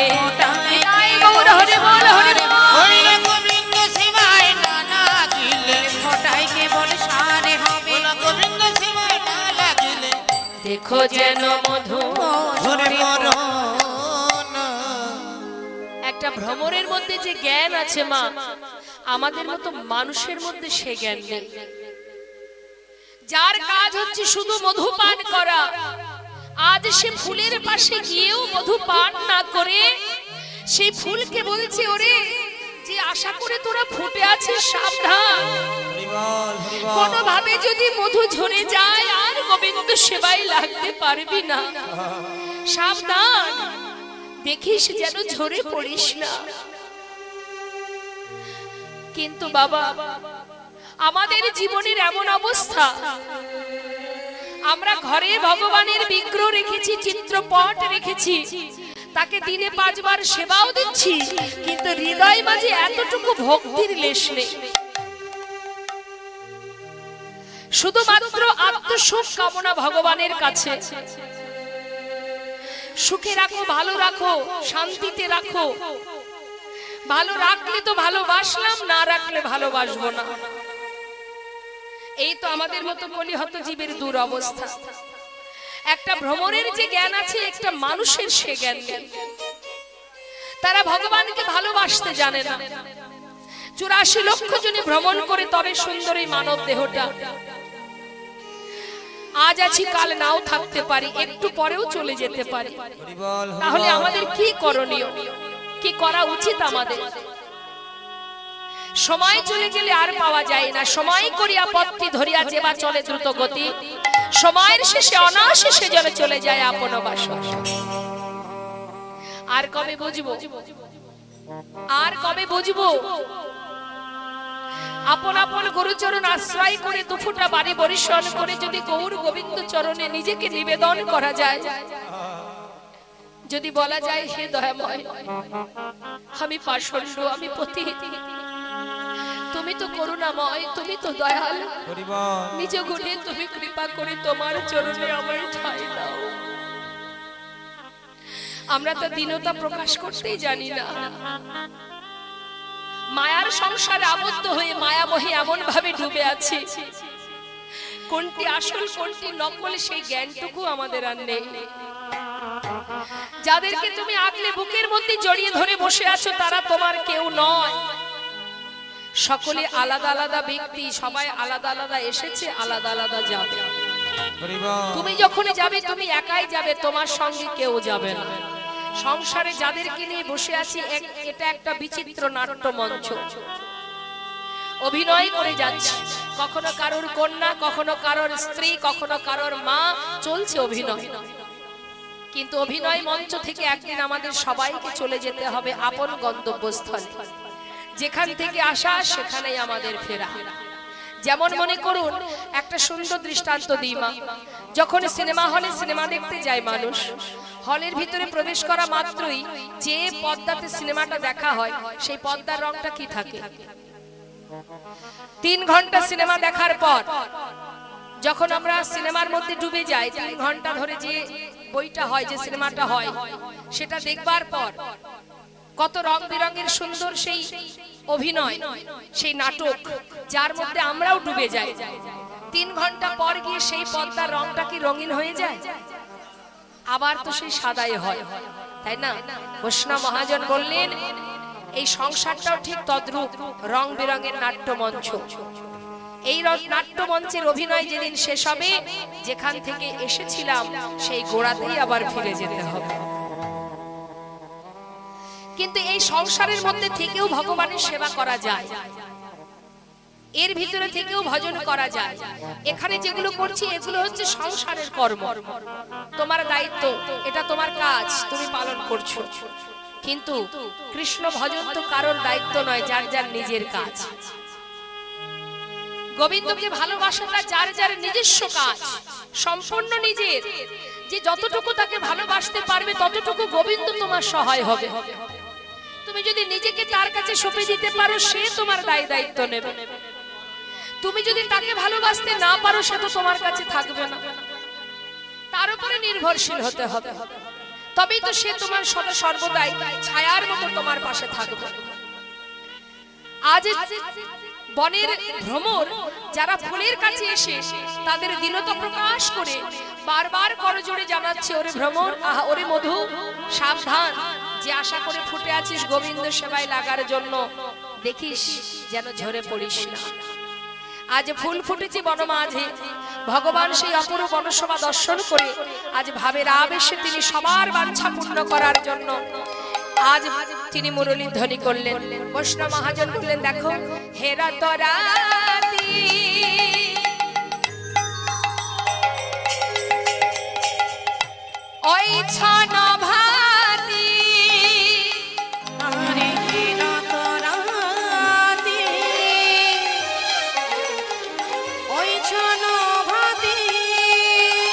নিতাই গৌর হরি বল, হরি বল। ওই গোবিন্দ সেবায় না লাগিলে, ফোটাই কেবল সারে হবে, ওলা গোবিন্দ সেবায় না লাগিলে দেখো যেন মধু ঝরে পড়ো না। একটা ভ্রমরের মধ্যে যে জ্ঞান আছে মা, আমাদের মতো মানুষের মধ্যে সে জ্ঞান নেই। যার কাজ হচ্ছে শুধু মধু পান করা, আজ সে ফুলের পাশে গিয়েও মধু পান না করে সেই ফুলকে বলছে, ওরে যে আশা করে তোরা ফুটে আছিস সাবধান, কোনোভাবে যদি মধু ঝরে যায় আর গোবিন্দ সেবায় লাগতে পারবি না, সাবধান, দেখিস যেন ঝরে পড়িস না। কিন্তু বাবা, আমাদের জীবনের এমন অবস্থা, আমরা ঘরে ভগবানের বিগ্রহ রেখেছি, চিত্রপট রেখেছি, তাকে দিনে 5 বার সেবাও দিচ্ছি, কিন্তু হৃদয় মাঝে এতটুকু ভক্তির লেশ নেই। শুধুমাত্র আত্মসুখ কামনা ভগবানের কাছে। সুখে রাখো, ভালো রাখো, শান্তিতে রাখো। ভালো রাখলে তো ভালোবাসলাম, না রাখলে ভালোবাসবো না। এই তো আমাদের মতো কলিহত জীবের দুরবস্থা। একটা ভ্রমণের যে জ্ঞান আছে একটা মানুষের সে জ্ঞান নেই। তারা ভগবানকে ভালোবাসতে জানে না। 84 লক্ষ জনে ভ্রমণ করে তবে সুন্দর এই মানব দেহটা। আজ আছি কাল নাও থাকতে পারি, একটু পরেও চলে যেতে পারি। তাহলে আমাদের কি করণীয়, কি করা উচিত আমাদের? সময় চলে গেলে আর পাওয়া যায় না। সময় করিয়া পথটি ধরিয়া যেবা চলে দ্রুত গতি, সময়ের শেষে অনাশেষে যেন চলে যায় আপন বাসা। আর কবে বুঝবো, আর কবে বুঝবো? আপন আপন গুরুচরণ আশ্রয় করে দুফুটা বাড়ি বরিশন করে যদি গৌর গোবিন্দ চরণে নিজেকে নিবেদন করা যায়, যদি বলা যায় হে দয়াময় আমি পাষণ্ড, আমি পতিত, তুমি তো করুণাময়, তুমি তো দয়াল, নিজ গুণে তুমি কৃপা করে তোমার চরণে আমায় ঠাঁই দাও। আমরা তো দীনতা প্রকাশ করতেই জানি না। মায়ার সংসারে আবদ্ধ হয়ে মায়ামোহে এমন ভাবে ডুবে আছি, কোনটি আসল কোনটি নকল সেই জ্ঞানটুকু আমাদের আর নেই। যাদেরকে তুমি আগলে বুকের মধ্যে জড়িয়ে ধরে বসে আছো তারা তোমার কেউ নয়। সকলে আলাদা আলাদা ব্যক্তি, সবাই আলাদা আলাদা এসেছে, আলাদা আলাদা যাবে। তুমি যখন যাবে তুমি একাই যাবে, তোমার সঙ্গে কেউ যাবে না। সংসারে যাদেরকে নিয়ে বসে আছি এটা একটা বিচিত্র নাট্য মঞ্চ। অভিনয় করে যাচ্ছে, কখনো কারোর কন্যা, কখনো কারোর স্ত্রী, কখনো কারোর মা, চলছে অভিনয়। কিন্তু অভিনয় মঞ্চ থেকে একদিন আমাদের সবাইকে চলে যেতে হবে আপন গন্তব্যস্থলে। যেখান থেকে আসা সেখানেই আমাদের ফেরা। যেমন মনে করুন একটা সুন্দর দৃষ্টান্ত দিই মা, যখন সিনেমা হলে সিনেমা দেখতে যায় মানুষ, হলের ভিতরে প্রবেশ করা মাত্রই যে পর্দাতে সিনেমাটা দেখা হয় সেই পর্দার রংটা কি থাকে? 3 ঘন্টা সিনেমা দেখার পর যখন আমরা সিনেমার মধ্যে ডুবে যাই, 3 ঘন্টা ধরে যে বইটা হয়, যে সিনেমাটা হয়, সেটা দেখবার পর কত রং বেরঙের সুন্দর সেই অভিনয়, সেই নাটক, যার মধ্যে আমরাও ডুবে যাই। 3 ঘন্টা পর গিয়ে সেই পর্দার রংটা কি রঙিন হয়ে যায়? আবার তো সেই সাদাই হয়, তাই না? বৈষ্ণব মহাজন বললেন এই সংসারটাও ঠিক তদ্রূপ, রং বেরঙের নাট্যমঞ্চ। এই নাট্যমঞ্চের অভিনয় যেদিন শেষ হবে, যেখান থেকে এসেছিলাম সেই গোড়াতেই আবার ফিরে যেতে হবে। কিন্তু এই সংসারের মধ্যে থেকেও ভগবানের সেবা করা যায়, এর ভিতরে থেকেও ভজন করা যায়। এখানে যেগুলো করছি এগুলো হচ্ছে সংসারের কর্ম, তোমার দায়িত্ব, এটা তোমার কাজ, তুমি পালন করছো। কিন্তু কৃষ্ণ ভজন তো কারোর দায়িত্ব নয়, যার যার নিজের কাজ। গোবিন্দকে ভালোবাসাটা যার যার নিজস্ব কাজ, সম্পূর্ণ নিজের। যে যতটুকু তাকে ভালোবাসতে পারবে ততটুকু গোবিন্দ তোমার সহায় হবে। তুমি যদি নিজেকে তার কাছে সঁপে দিতে পারো, সে তোমার দায় দায়িত্ব নেবে। তুমি যদি তাকে ভালোবাসতে না পারো, সে তো তোমার কাছে থাকবে না, তার উপরে নির্ভরশীল হতে হবে। তবেই তো সে তোমার সদা সর্বদাই ছায়ার মতো তোমার পাশে থাকবে। আজ বনের ভ্রমর যারা ফুলের কাছে এসে তাদের দীনতা প্রকাশ করে বারবার করজোড়ে জানাচ্ছে, ওরে ভ্রমর, আহা ওরে মধু, সাবধান, যে আশা করে ফুটে আছিস গোবিন্দ সেবায় লাগার জন্য, দেখিস যেন ঝরে পড়িস না। আজ ফুল ফুটেছে বনমাঝে, ভগবান সেই অপূর্ব বনশোভা দর্শন করে আজ ভাবের আবেশে তিনি সবার বাঞ্ছা পূর্ণ করার জন্য আজ তিনি মুরলী ধ্বনি করলেন। বৈষ্ণব মহাজন বললেন, দেখো হেরা তরাতি ওই ছানা ভাতি, আরে হেরা তরাতি ওই ছানা ভাতি,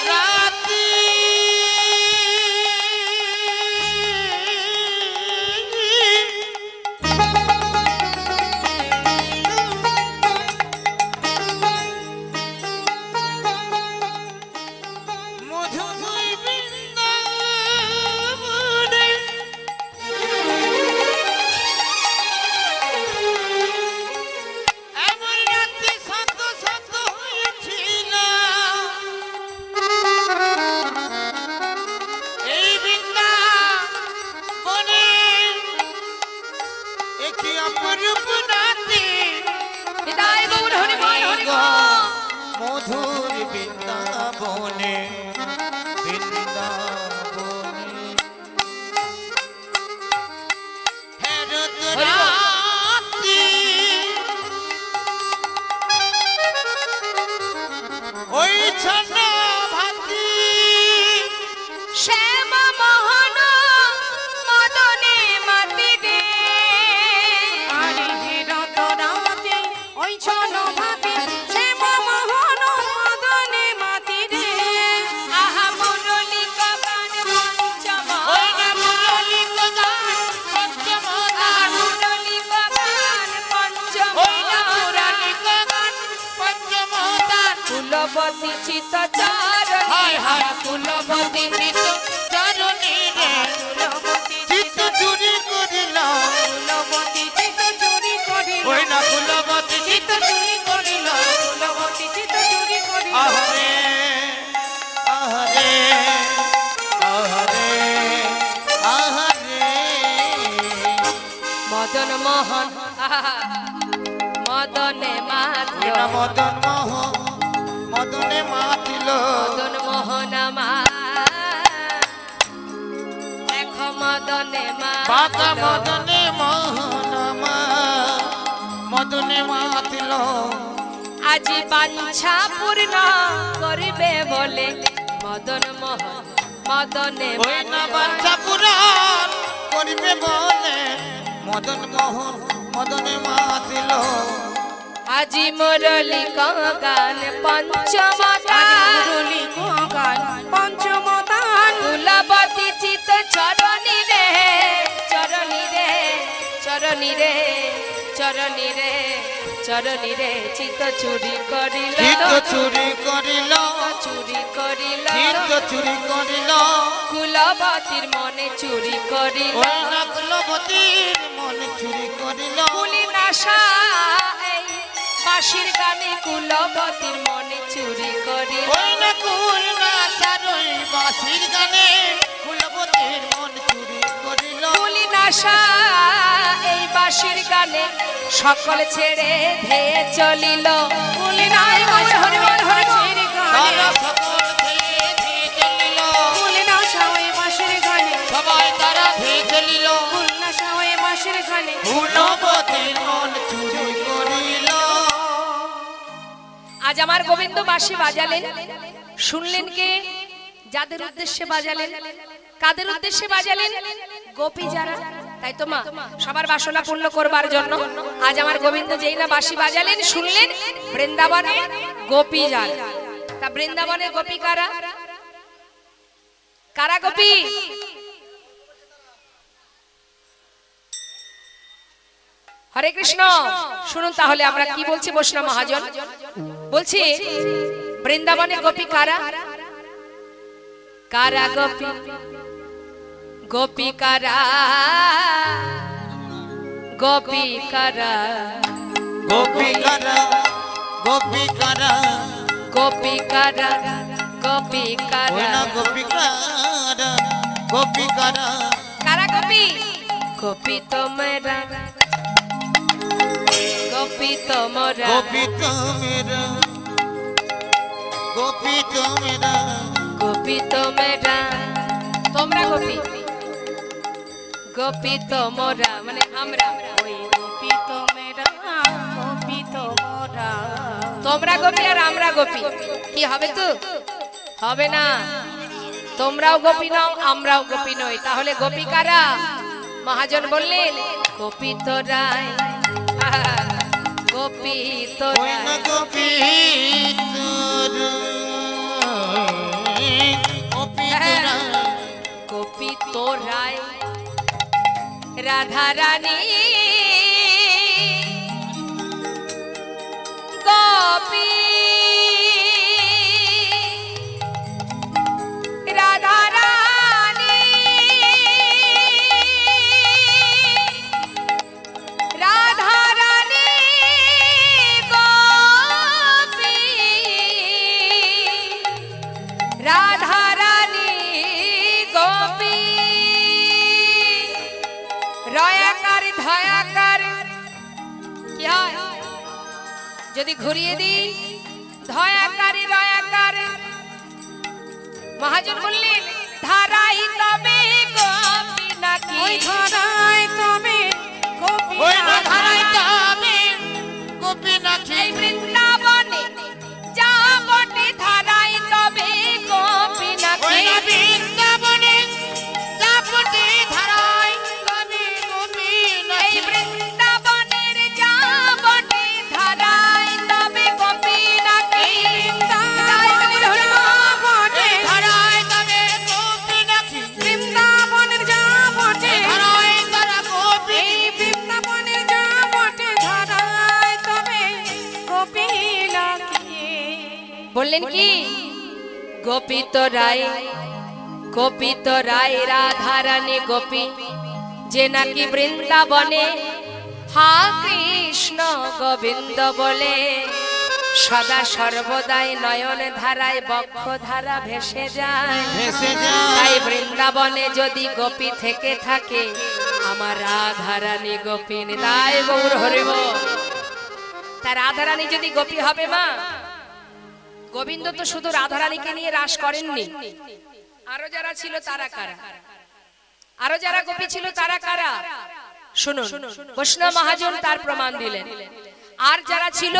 রাতি মধু দুই বৃন্দা কুলবতী চিত চরণী হায় হায় কুলবতী চিত চরণী রে চিত চুরি করিল কুলবতী চিত চুরি করিল ওই না কুলবতী চিত চুরি করিল কুলবতী চিত চুরি করিল আহরে আহরে আহরে আহরে মদন মোহন মদনে মাতল মদন মোহন মদনে মাতিল মদন মোহন দেখো মদনে পাতা মাতল মদনে মোহন মদনে মাতিল আজি বাঞ্ছা পূর্ণ করিবে বলে মদন মোহন মদনে ওই না মাতল বাঞ্ছা পুরাণ করিবে বলে মদন মোহন মদনে মাতিল আজি মুরলি গান পঞ্চম মুরলি গান পঞ্চম দান কুলবতী চিত চরণী রে চরণী রে চরণী রে চরণী রে চরণী রে চিত চুরি করিল চিত চুরি করিল চুরি করিল চিত চুরি করিল কুলবতীর মনে চুরি করিল ওই না কুলবতীর মনে চুরি করিল কুলি নাশা এই বাঁশির গানে কুলবতীর মনে চুরি করিল ওই না কুল না সারই বাঁশির গানে কুলবতীর মন চুরি করিল কুলি নাশা এই বাঁশির গানে সকল ছেড়ে ধেয়ে চলিল কুলি নাই হরি হরি হরি তারা সকল ধেয়ে ধেয়ে চলিল কুলি না সাওয়ে বাঁশির গানে সবাই তারা ধেয়ে চলিল কুল না সাওয়ে বাঁশির গানে কুলবতীর মন চুরি করিল আজ আমার গোবিন্দ বাঁশি বাজালেন শুনলেন কে যাদের উদ্দেশ্যে বাজালেন কাদের উদ্দেশ্যে বাজালেন গোপী যারা তাই তো মা সবার বাসনা পূর্ণ করবার জন্য আজ আমার গোবিন্দ যেই না বাঁশি বাজালেন শুনলেন বৃন্দাবনে গোপী যান তা বৃন্দাবনে গোপী কারা কারা গোপী হরে কৃষ্ণ শুনুন তাহলে আমরা কি বলছি বৈষ্ণব মহাজন বলছি বৃন্দাবনে গোপী কারা কারা গোপী গোপী কারা গোপী কারা গোপীকারা গোপীকারা গোপী কারা গোপী ওই কারা না গোপীকারা গোপীকারা কারা গোপী গোপী তোমরা গোপী তোমরা গোপী তোমেরা গোপী তোমেরা গোপী তোমরা তোমরা গোপী গোপী তোমরা মানে আমরা ওই গোপী তোমরা গোপী তোমরা তোমরা গোপী আর আমরা গোপী কি হবে তো হবে না তোমরাও গোপী নাও আমরাও গোপী নই তাহলে গোপী কারা মহাজন বললেন গোপী তোরাই গোপী ওই তোরাই না গোপী তোরা গোপী তোরা গোপী তোরাই রাধা রানী গোপী রাধা রানী রাধা রানী গোপী রাধা রানী গোপী রয়াকার ধয়াকার কি হয় যদি ঘুরিয়ে দিই ধয়াকারী রয়াকার মহাজন বললেন ধারাই তবে গোপী নাকি ওই ধরায় তবে গোপী ওই না রাধা। ধারাই তবে গোপী নাকি এই বৃন্দাবনে যা বটে ধারাই তবে গোপী ওই নাকি না বৃন্দাবনে চাপটে ধারাই তবে গোপী এই নাকি বৃন্দাবনের যা বটে ধারাই তবে গোপী নাকি বৃন্দাবনের যা বটে ধারাই তবে গোপী নাকি বৃন্দাবনের বললেন কি গোপিত রায় রাধা রানী গোপী যে নাকি বৃন্দাবনে হা কৃষ্ণ গোবিন্দ বলে সদা সর্বদাই নয়ন ধারায় বক্ষ ধারা ভেসে যায় তাই বৃন্দাবনে যদি গোপী থেকে থাকে আমার রাধা রানী গোপী তাই গৌর হরিব তা রাধা রানী যদি গোপী হবে মা গোবিন্দ তো শুধু রাধা রানীকে নিয়ে রাস করেননি আরো যারা ছিল তারা কারা আরো যারা গোপী ছিল তারা কারা শুনুন বৈষ্ণব মহাজন তার প্রমাণ দিলেন আর যারা ছিল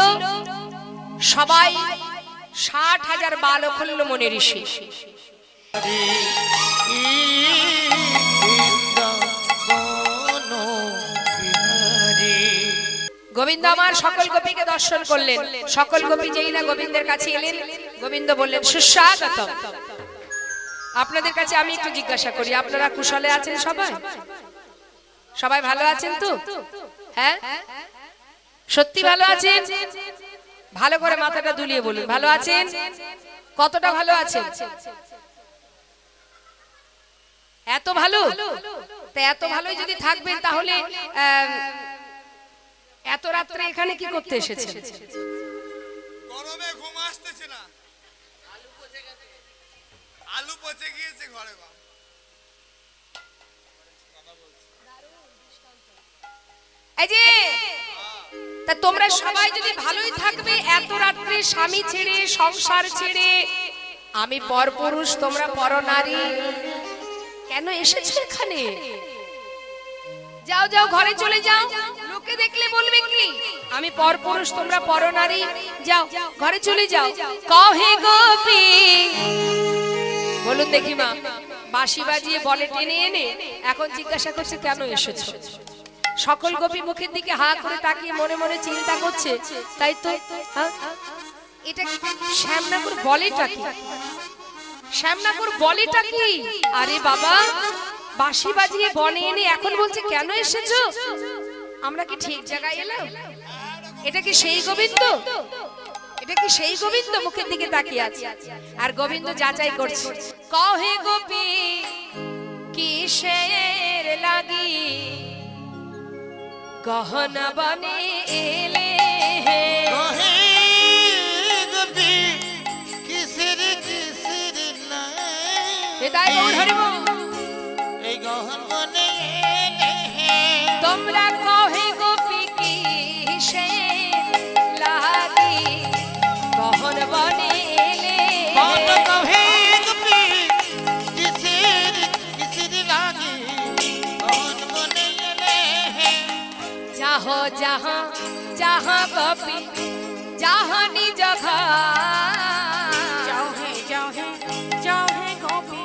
সবাই 60,000 বালখল্য মনি ঋষি গোবিন্দ আমার সকল গোপীকে দর্শন করলেন সকল গোপী যেই না গোবিন্দের কাছে এলেন গোবিন্দ বললেন সুস্বাগতম আপনাদের কাছে আমি একটু জিজ্ঞাসা করি আপনারা কুশলে আছেন সবাই সবাই ভালো আছেন তো হ্যাঁ সত্যি ভালো আছেন ভালো করে মাথাটা দুলিয়ে বলুন ভালো আছেন কতটা ভালো আছেন এত ভালো তা এত ভালোই যদি থাকবেন তাহলে এত রাত্রে এখানে কি করতে এসেছেন গরমে ঘুম আসতেছে না আলু পচে গিয়েছে ঘরে এই যে তা তোমরা সবাই যদি ভালোই থাকবে এত রাত্রে স্বামী ছেড়ে সংসার ছেড়ে আমি পরপুরুষ তোমরা পরনারী কেন এসেছো এখানে যাও যাও ঘরে চলে যাও লোকে দেখলে বলবে কি আমি পরপুরুষ তোমরা পরনারী যাও ঘরে চলে যাও কহে গোপী বলুন দেখি মা বাঁশি বাজিয়ে বলে টেনে এনে এখন জিজ্ঞাসা করছে কেন এসেছো সকল গোপী মুখের দিকে হা করে তাকিয়ে মনে মনে চিন্তা করছে তাই তো এটা শ্যামনাকুর বলেটা কি শ্যামনাকুর বলেটা কি আরে বাবা বাঁশি বাজিয়ে বনে এনে এখন বলছে কেন এসেছো আমরা কি ঠিক জায়গায় এলাম এটা কি সেই গোবিন্দ এটা কি সেই গোবিন্দ মুখের দিকে তাকিয়ে আছে আর গোবিন্দ যাচাই করছে কহে গোপী কিসের লাগি গহনা বনে এলে কহে গোপী কিসের হৃদয় গৌর হরিব এই গহন বনে তোমরা কহে গোপী কিসের লাগি গহন বনে এলে কহে গোপী কিসের লাগি গহন বনে যাহ যাহ যাহ গোপী যাহ নিজ যাও হে গোপী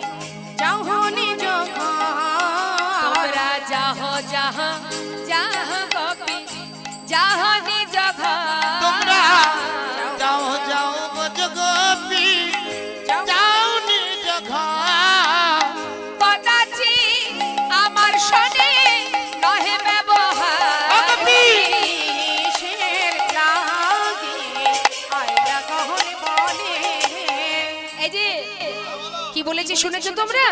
যাও নিজ তোমরা যাহ যাহ যাহ গোপী যাহ নিজ তোমরা যাও যাও বজ গোপী যাও নিজ ঘর পদাচি আমার শোনে নহে ব্যবহার এই যে কি বলেছি শুনেছো তোমরা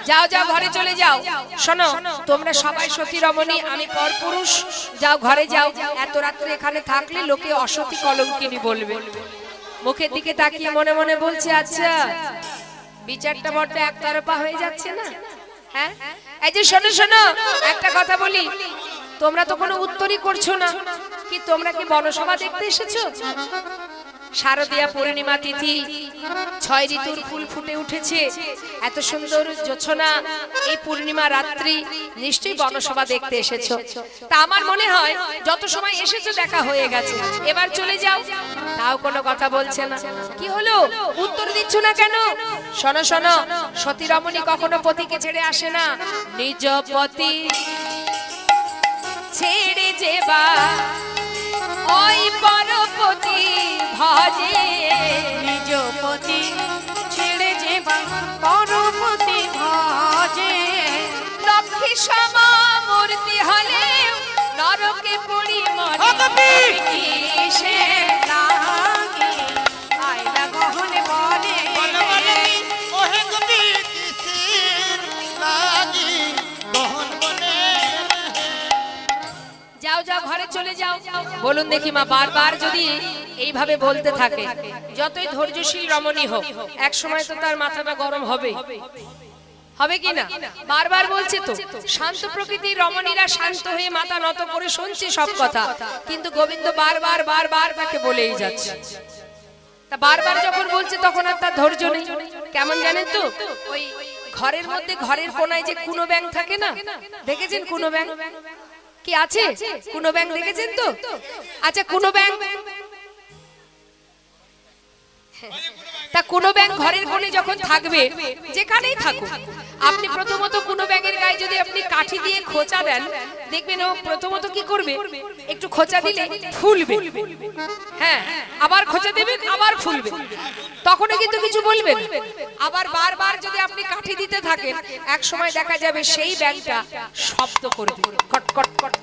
যাও যাও ঘরে চলে যাও শোনো তোমরা সবাই সতী রমণী আমি পরপুরুষ যাও ঘরে যাও এত রাত্রে এখানে থাকলে লোকে অসতী কলঙ্কিনী বলবে মুখের দিকে তাকিয়ে মনে মনে বলছে আচ্ছা বিচারটা বড্ড একতরফা হয়ে যাচ্ছে না হ্যাঁ এই যে শোনো শোনো একটা কথা বলি তোমরা তো কোনো উত্তরই করছো না কি তোমরা কি বনসভা দেখতে এসেছো শারদীয়া পূর্ণিমা তিথি 6 ঋতুর ফুল ফুটে উঠেছে এত সুন্দর জোছনা এই পূর্ণিমা রাত্রি নিশ্চয়ই বনসভা দেখতে এসেছো তা আমার মনে হয় যত সময় এসেছো দেখা হয়ে গেছে এবার চলে যাও তাও কোনো কথা বলছে না কি হলো উত্তর দিচ্ছ না কেন শোনো শোনো সতী রমণী কখনো পতিকে ছেড়ে আসে না নিজ পতি ছেড়ে যেবা ওই পরপতি ভজে নিজ পতি ছেড়ে যেবা পরপতি ভজে লক্ষ্মী সমা মূর্তি হলে নরকে পড়ি মরে কিসে লাগি আইলা গহনে ঘরে চলে যাও। বলুন দেখি মা, বারবার যদি এইভাবে বলতে থাকে, যতই ধৈর্যশীল রমণী হোক এক সময় তো তার মাথাটা গরম হবে, হবে কি না? বারবার বলছে তো, শান্ত প্রকৃতির রমণীরা শান্ত হয়ে মাথা নত করে শুনছে সব কথা, কিন্তু গোবিন্দ বারবার বারবার তাকে বলেই যাচ্ছে। তা বারবার যখন বলছে তখন আর তার ধৈর্য নেই। কেমন জানেন তো, ওই ঘরের মধ্যে ঘরের কোনায় যে কুনো ব্যাঙ থাকে না, দেখেছেন কুনো ব্যাঙ? কি আছে কুনো ব্যাঙ, দেখেছেন তো? আচ্ছা কুনো ব্যাঙ, তা কুনো ব্যাঙ ঘরের কোণে যখন থাকবে, যেখানেই থাকুক, আপনি প্রথমত কুনো ব্যাঙের গায়ে যদি আপনি কাঠি দিয়ে খোঁচা দেন, দেখবেন ও প্রথমত কি করবে, একটু খোঁচা দিলে ফুলবে, হ্যাঁ, আবার খোঁচা দেবেন আবার ফুলবে, তখনও কিন্তু কিছু বলবেন। আবার বারবার যদি আপনি কাঠি দিতে থাকেন, এক সময় দেখা যাবে সেই ব্যাঙটা শব্দ করবে, কট কট কট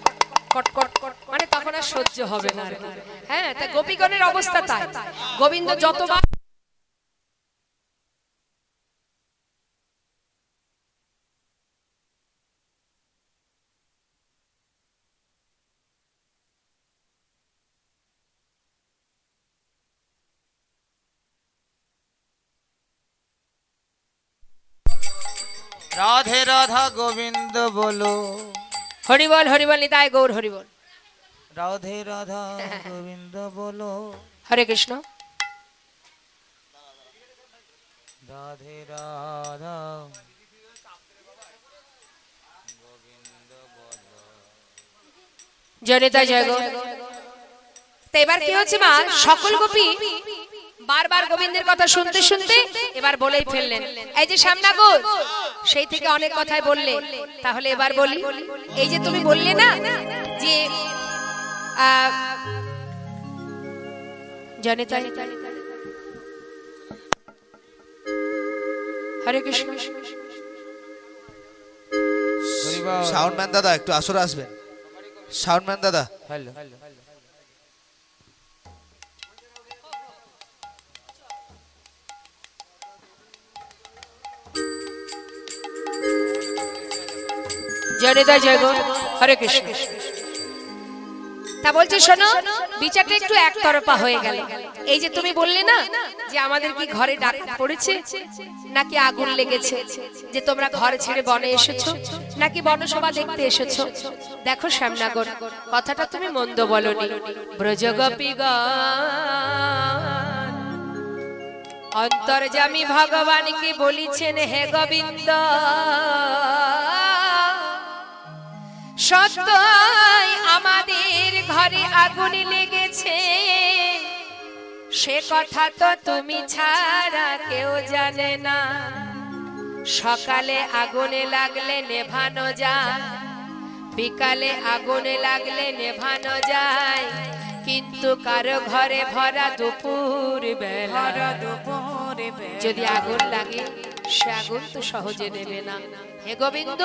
কট কট কট, মানে তখন আর সহ্য হবে না আর কি। হ্যাঁ, তা গোপীগণের অবস্থা তাই। গোবিন্দ যতবার রাধে রাধা গোবিন্দ বলো, হরিবল হরিবল নিতাই গৌর হরিবল। রাধে রাধা গোবিন্দ বলো, হরে কৃষ্ণ। রাধে রাধা জয় নিতাই জয় গৌর। তো এবার কি হচ্ছে মা, সকল গোপী বারবার গোবিন্দের কথা শুনতে শুনতে এবার বলেই ফেললেন, এই যে শ্যামনগর, সেই থেকে অনেক কথাই বললে, তাহলে এবার বলি, এই যে তুমি বললে না যে জনিতাই, হরে কৃষ্ণ। সাউন্ডম্যান দাদা একটু আসরে আসবেন, সাউন্ডম্যান দাদা। হ্যালো, জয় নিতাই জয় গৌর, হরে কৃষ্ণ। তা বলছে শোনো, বিচারটা একটু একতরফা হয়ে গেল। এই যে তুমি বললে না যে আমাদের কি ঘরে ডাকাত পড়েছে, নাকি আগুন লেগেছে, যে তোমরা ঘর ছেড়ে বনে এসেছো, নাকি বনসভা দেখতে এসেছো? দেখো শ্যামনগর, কথাটা তুমি মন্দ বলনি। ব্রজগোপীগণ অন্তর্যামী ভগবানকে বলিছেন, হে গোবিন্দ, সত্যই আমাদের ঘরে আগুন লেগেছে, সে কথা তো তুমি ছাড়া কেউ জানে না। সকালে আগুনে লাগলে নেভানো যায়, বিকালে আগুনে লাগলে নেভানো যায়, কিন্তু কারো ঘরে ভরা দুপুর বেলা যদি আগুন লাগে, সে আগুন তো সহজে নেবে না। হে গোবিন্দ,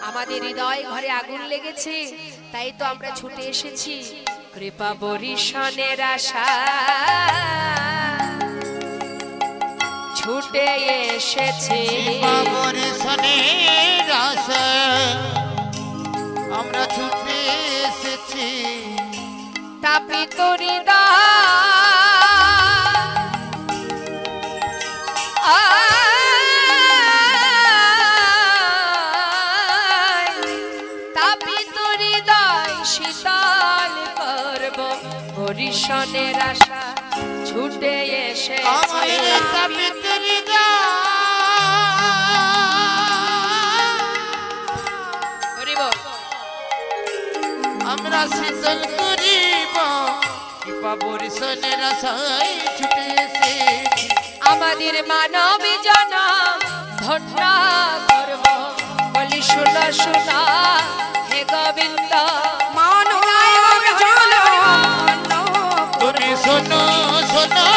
আমাদের হৃদয় ঘরে আগুন লেগেছে, তাই তো আমরা ছুটে এসেছি কৃপা বরিশনের আশা, ছুটে এসেছি বরিশনের আশা, আমরা ছুটে এসেছি, তাপিত হৃদয় শীতল করব বরিশনের আশা, ছুটে এসে আমরা শীতল করিব কৃপা বরিশনের আশায় ছুটে এসেছি, আমাদের মানব জনম ধন্য করব, বলি শোনা শোনা হে গোবিন্দ, মানব জনম তুমি শোনো শোনো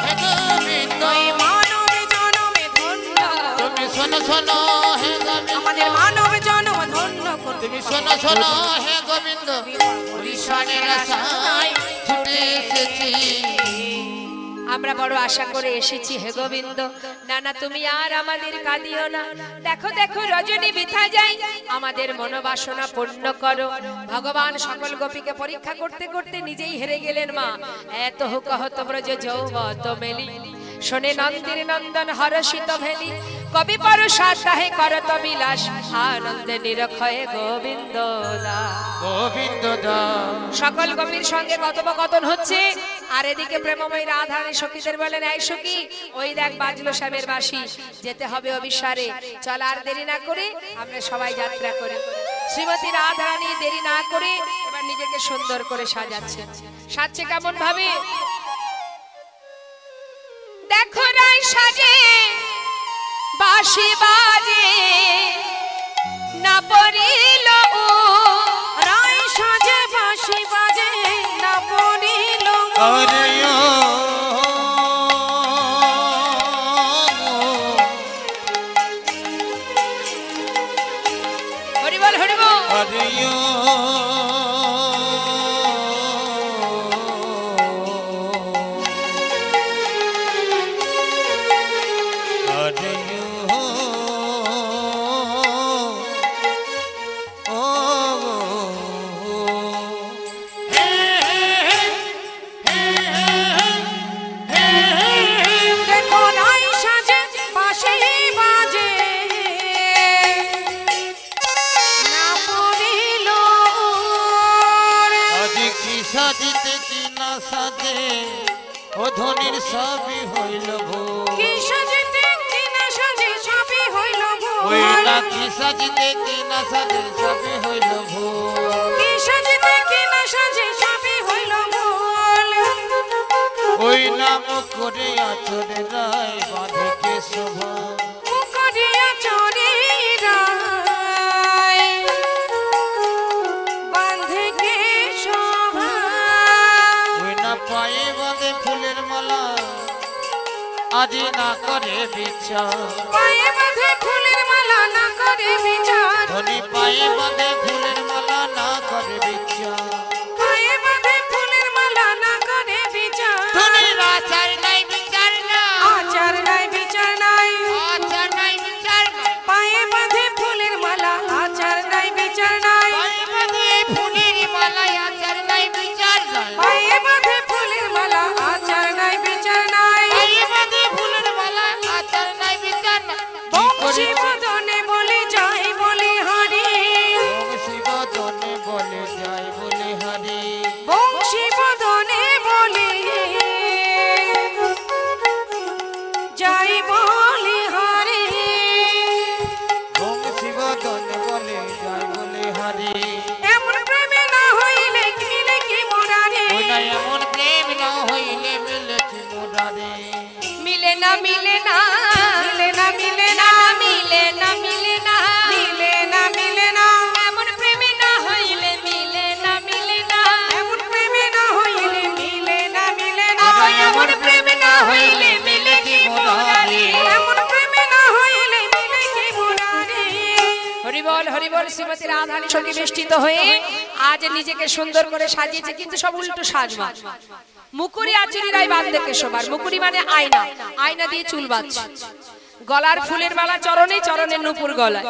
হে গোবিন্দ, মানব জনমে ধন্য, তুমি শোনো শোনো হে গোবিন্দ, আমাদের মানব জনম ধন্য করতে, তুমি শোনো শোনো হে গোবিন্দ, বরিশনের আশায় ছুটে এসেছি, আমরা বড় আশা করে এসেছি হে গোবিন্দ, না না তুমি আর আমাদের কাঁদিও না। দেখো দেখো রজনী বৃথা যায়, আমাদের মনোবাসনা পূর্ণ করো। ভগবান সকল গোপীকে পরীক্ষা করতে করতে নিজেই হেরে গেলেন মা। এত হুকহত ব্রজ যৌবত মেলি, শোনে নন্দির নন্দন হরষিত ভেলি, কবি পরশা তাহে করত বিলাস, আনন্দে নিরক্ষয়ে গোবিন্দ দা গোবিন্দ দা। সকল গোপীর সঙ্গে কথোপকথন হচ্ছে, আর এদিকে প্রেমময়ী রাধারানী সখীদের বলেন, এই সখী ওই দেখ বাজলো শ্যামের বাঁশি, যেতে হবে অবিসারে, চল আর দেরি না করে আমরা সবাই যাত্রা করি। শ্রীমতী রাধারানী দেরি না করে এবার নিজেকে সুন্দর করে সাজাচ্ছে। সাজছে কেমন ভাবে? দেখো রাই সাজে বাঁশি বাজে, না পড়িল রাই সাজে বাঁশি বাজে, না পড়িল আরে ও হরিবল হরিবল। আরে ও আরে ও দেখো রাই সাজে বাঁশি বাজে, না পড়িল আজ কি সাজিতে কি না সাজে, ও ধনির সবই হইল ভোর। কি সাজিতে কি না সাজে সবই হইল ওই ভোর। না কি সাজিতে কি না সাজে সবই হইল ভোর। কি সাজিতে কি না সাজে সবই হইল ভোর। ওই নাম করে আচরে রায় বাঁধে কে শোভা। মুখরিয়া চরে রায় বাঁধে কে শোভা। ওই না পায়ে বাঁধে ফুলের মালা, আজ না করে বিচার। পায়ে বাঁধে ফুলের মালা, না করে বিচার। ধনী পায়ে বাঁধে ফুলের মালা, না করে বিচার। পায়ে বাঁধে ফুলের মালা, না করে বিচার। ধনীর আচার নাই বিচার না, আচার নাই বিচার নাই। আচার নাই বিচার নাই। পায়ে বাঁধে ফুলের মালা, আচার নাই বিচার নাই। পায়ে বাঁধে ফুলের মালা, আচার নাই বিচার নাই। পায়ে বাঁধে ফুলের মালা, আচার নাই বিচার নাই। পায়ে বাঁধে ফুলের মালা, আচার নাই বিচার নাই। বংশী বদনে বলে যায় বলে হারি। শিবদনে বলে যায় বলে হারি। বংশী বদনে বলে যাই বলে হারি। শিবদনে বলে যায় বলে হারি। এমন প্রেমে না হইলে মিলে কি মোরারে। ওই না এমন প্রেম না হইলে মিলে কি মোরারে। মিলে না মিলে না মিলে না মিলে না মিলে না মিলে না মিলে না মিলে না। এমন প্রেমে না হইলে মিলে না মিলে না এমন প্রেমে না হইলে মিলে না মিলে না। এমন প্রেমে না হইলে মিলে কি মোরারে। এমন প্রেমে না হইলে মিলে কি মোরারে। হরিবল হরিবল। শ্রীমতী রাধারানী সঙ্গে বেষ্টিত হয়ে আজ নিজেকে সুন্দর করে সাজিয়েছে, কিন্তু সব উল্টো সাজবা। মুকুরি আচুরি রায় বাঁধে কেশবার। মুকুরি মানে আয়না, আয়না দিয়ে চুল বাঁধছে। গলার ফুলের মালা চরণে, চরণের নূপুর গলায়।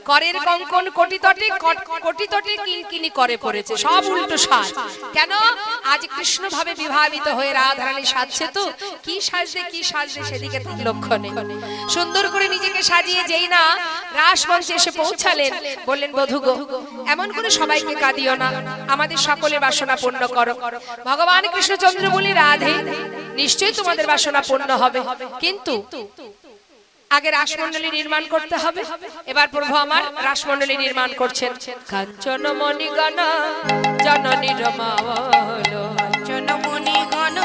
করের কঙ্কন কোটিতটে, কোটিতটে কিনকিনি করে পড়েছে। সব উল্টো সাজ। কেন? আজ কৃষ্ণ ভাবে বিভাবিত হয়ে রাধারানী সাজছে, তো কি সাজবে কি সাজবে সেদিকে তার লক্ষ্য নেই। সুন্দর করে নিজেকে সাজিয়ে যেই না রাসমঞ্চে এসে পৌঁছালেন, বললেন, বধূ গো, এমন করে সবাইকে কাঁদিও না, আমাদের সকলের বাসনা পূর্ণ করো। ভগবান কৃষ্ণচন্দ্র বলি, রাধে, নিশ্চয়ই তোমাদের বাসনা পূর্ণ হবে, কিন্তু আগে রাসমণ্ডলী নির্মাণ করতে হবে। এবার প্রভু আমার রাসমণ্ডলী নির্মাণ করছেন। কাঞ্চন মণিগণ জননীর মাওল, জনমণি গণ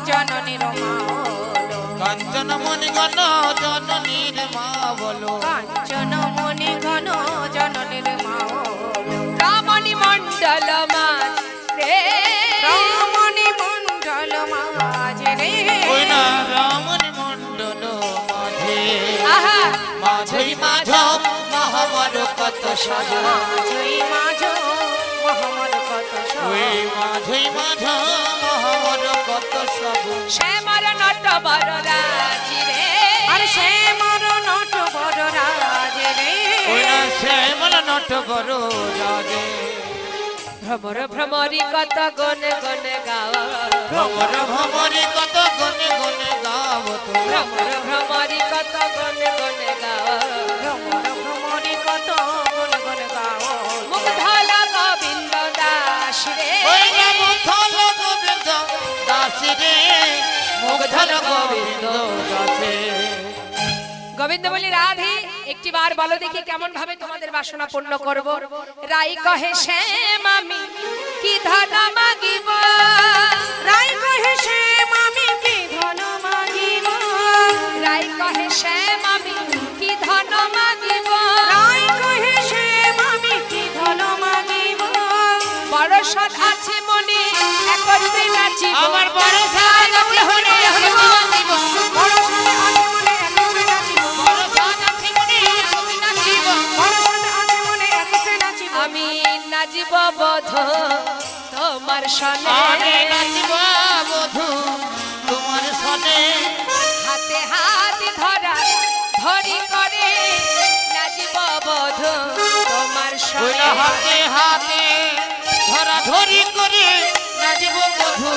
জননীর মাওল। কাঞ্চন মণিগণ জননীর মা বলো। কাঞ্চনমণি গণ জননীর মাওল। রামণি মণ্ডল মাঝ রে, রামণি মণ্ডল মাঝে রে। ওই না রামণি মণ্ডল মাঝে। আহা মাঝই মাঝ মহাবর কত সাজা। মাঝই মাঝ মহামর কত সব ওই মাঝই মাঝা মহামর কত সব শ্যামার নট বড় রাজি রে আর সে মর নট বড় রাজ রে ওই না শ্যামল নট বড় রাজে ভ্রমর ভ্রমরি কত গনে গনে গাওয়া ভ্রমর ভ্রমরি কত গনে গনে গাবত ভ্রমর ভ্রমরি কত গনে গনে গাওয়া ভ্রমর ভ্রমরি কত গুণ গুণ গাও মুগ্ধল গোবিন্দ দাস রে ওই না মুগ্ধল গোবিন্দ দাসী রে মুগ্ধল গোবিন্দ দাসে গোবিন্দ বলি রাধে একটি বার বলো দেখি কেমন ভাবে তোমাদের বাসনা পূর্ণ করব রাই কহে শ্যাম আমি কি ধন মাগিব রাই কহে শ্যাম আমি কি ধন মাগিব রাই কহে শ্যাম আমি কি ধন মাগিব রাই কহে শ্যাম আমি কি ধন মাগিব বড় সৎ আছে মনে একত্রে নাচিব আমার বড় সাজ আছে মনে নাচিব বড় সাথে আছে মনে একত্রে নাচিব বড় সাজ আছে মনে নাচিব বড় সাথে আছে মনে একত্রে নাচিব আমি নাচিব বধ তোমার সনে আমি নাচিব বধু তোমার সনে হাতে হাত ধরা ধরি করে নাচিব বধ তোমার ওই সনে না হাতে হাতে ধরা ধরি করে নাচিব বধু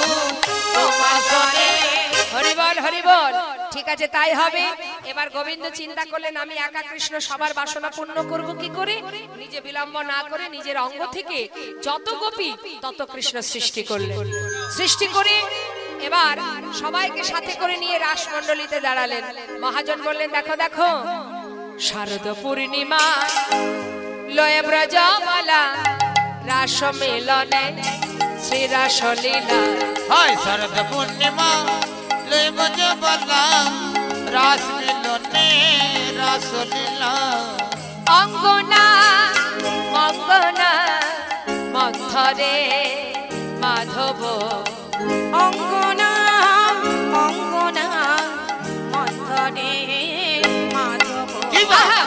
তোমার সনে হরিবল হরিবল ঠিক আছে তাই হবে এবার গোবিন্দ চিন্তা করলেন আমি একা কৃষ্ণ সবার বাসনা পূর্ণ করব কি করে নিজে বিলম্ব না করে নিজের অঙ্গ থেকে যত গোপী তত কৃষ্ণ সৃষ্টি করলেন সৃষ্টি করে এবার সবাইকে সাথে করে নিয়ে রাসমণ্ডলীতে দাঁড়ালেন মহাজন বললেন দেখো দেখো শারদ পূর্ণিমা লয়ে ব্রজমালা রাস মিলনে শ্রী রাসলীলা হয় শরদ পূর্ণিমা লইব জবলা রাস মিলনে রাসলীলা অঙ্গনা অঙ্গনা মন্থরে মাধব অঙ্গনা অঙ্গনা মন্থরে মাধব আহা!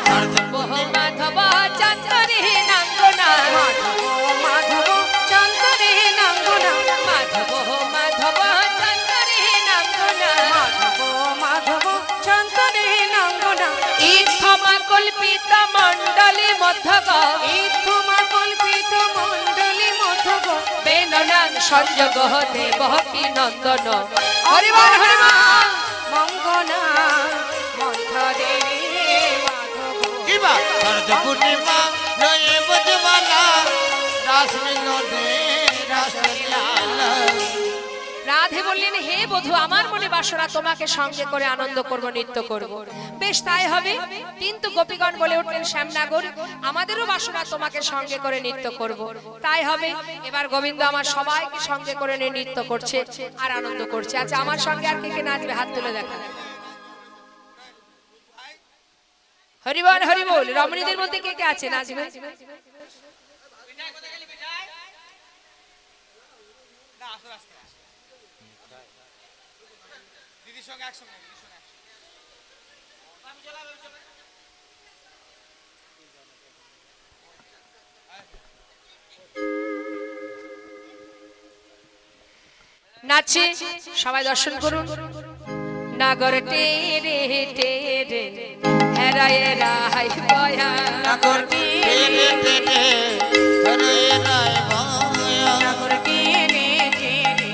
বহু মাধব চন্দরে নাঙ্গনা মাধব মাধব চন্দরে নাঙ্গনা মাধব মাধব চন্দরে নাঙ্গনা মাধব মাধব চন্দরে নাঙ্গনা ইথমা কল্পিত মণ্ডলী মধ্যগ ইথমা কল্পিত মণ্ডলী মধ্যগ বেননাং সংযোগ দেব কি নন্দন হরিবল হরিবল মঙ্গনা মন্থরে মাধব কিবা শরদ পূর্ণিমা লইব জবলা রাস মিলনে রাসলীলা রাধে বললেন হে বধূ আমার মনে বাসনা তোমাকে সঙ্গে করে আনন্দ করব নৃত্য করব বেশ তাই হবে কিন্তু গোপীগণ বলে উঠলেন শ্যামনগর আমাদেরও বাসনা তোমাকে সঙ্গে করে নৃত্য করব তাই হবে এবার গোবিন্দ আমার সবাইকে সঙ্গে করে নিয়ে নৃত্য করছে আর আনন্দ করছে আচ্ছা আমার সঙ্গে আর কে কে নাচবে হাত তুলে দেখা হরিবল হরিবল রমণীদের মধ্যে কে কে আছে নাচবে নাচে সবাই দর্শন করুন নাগর টেরে টেরে হেরায় রাই বয়া নাগর টেরে টেরে হরে রায় বয়া নাগর টেরে টেরে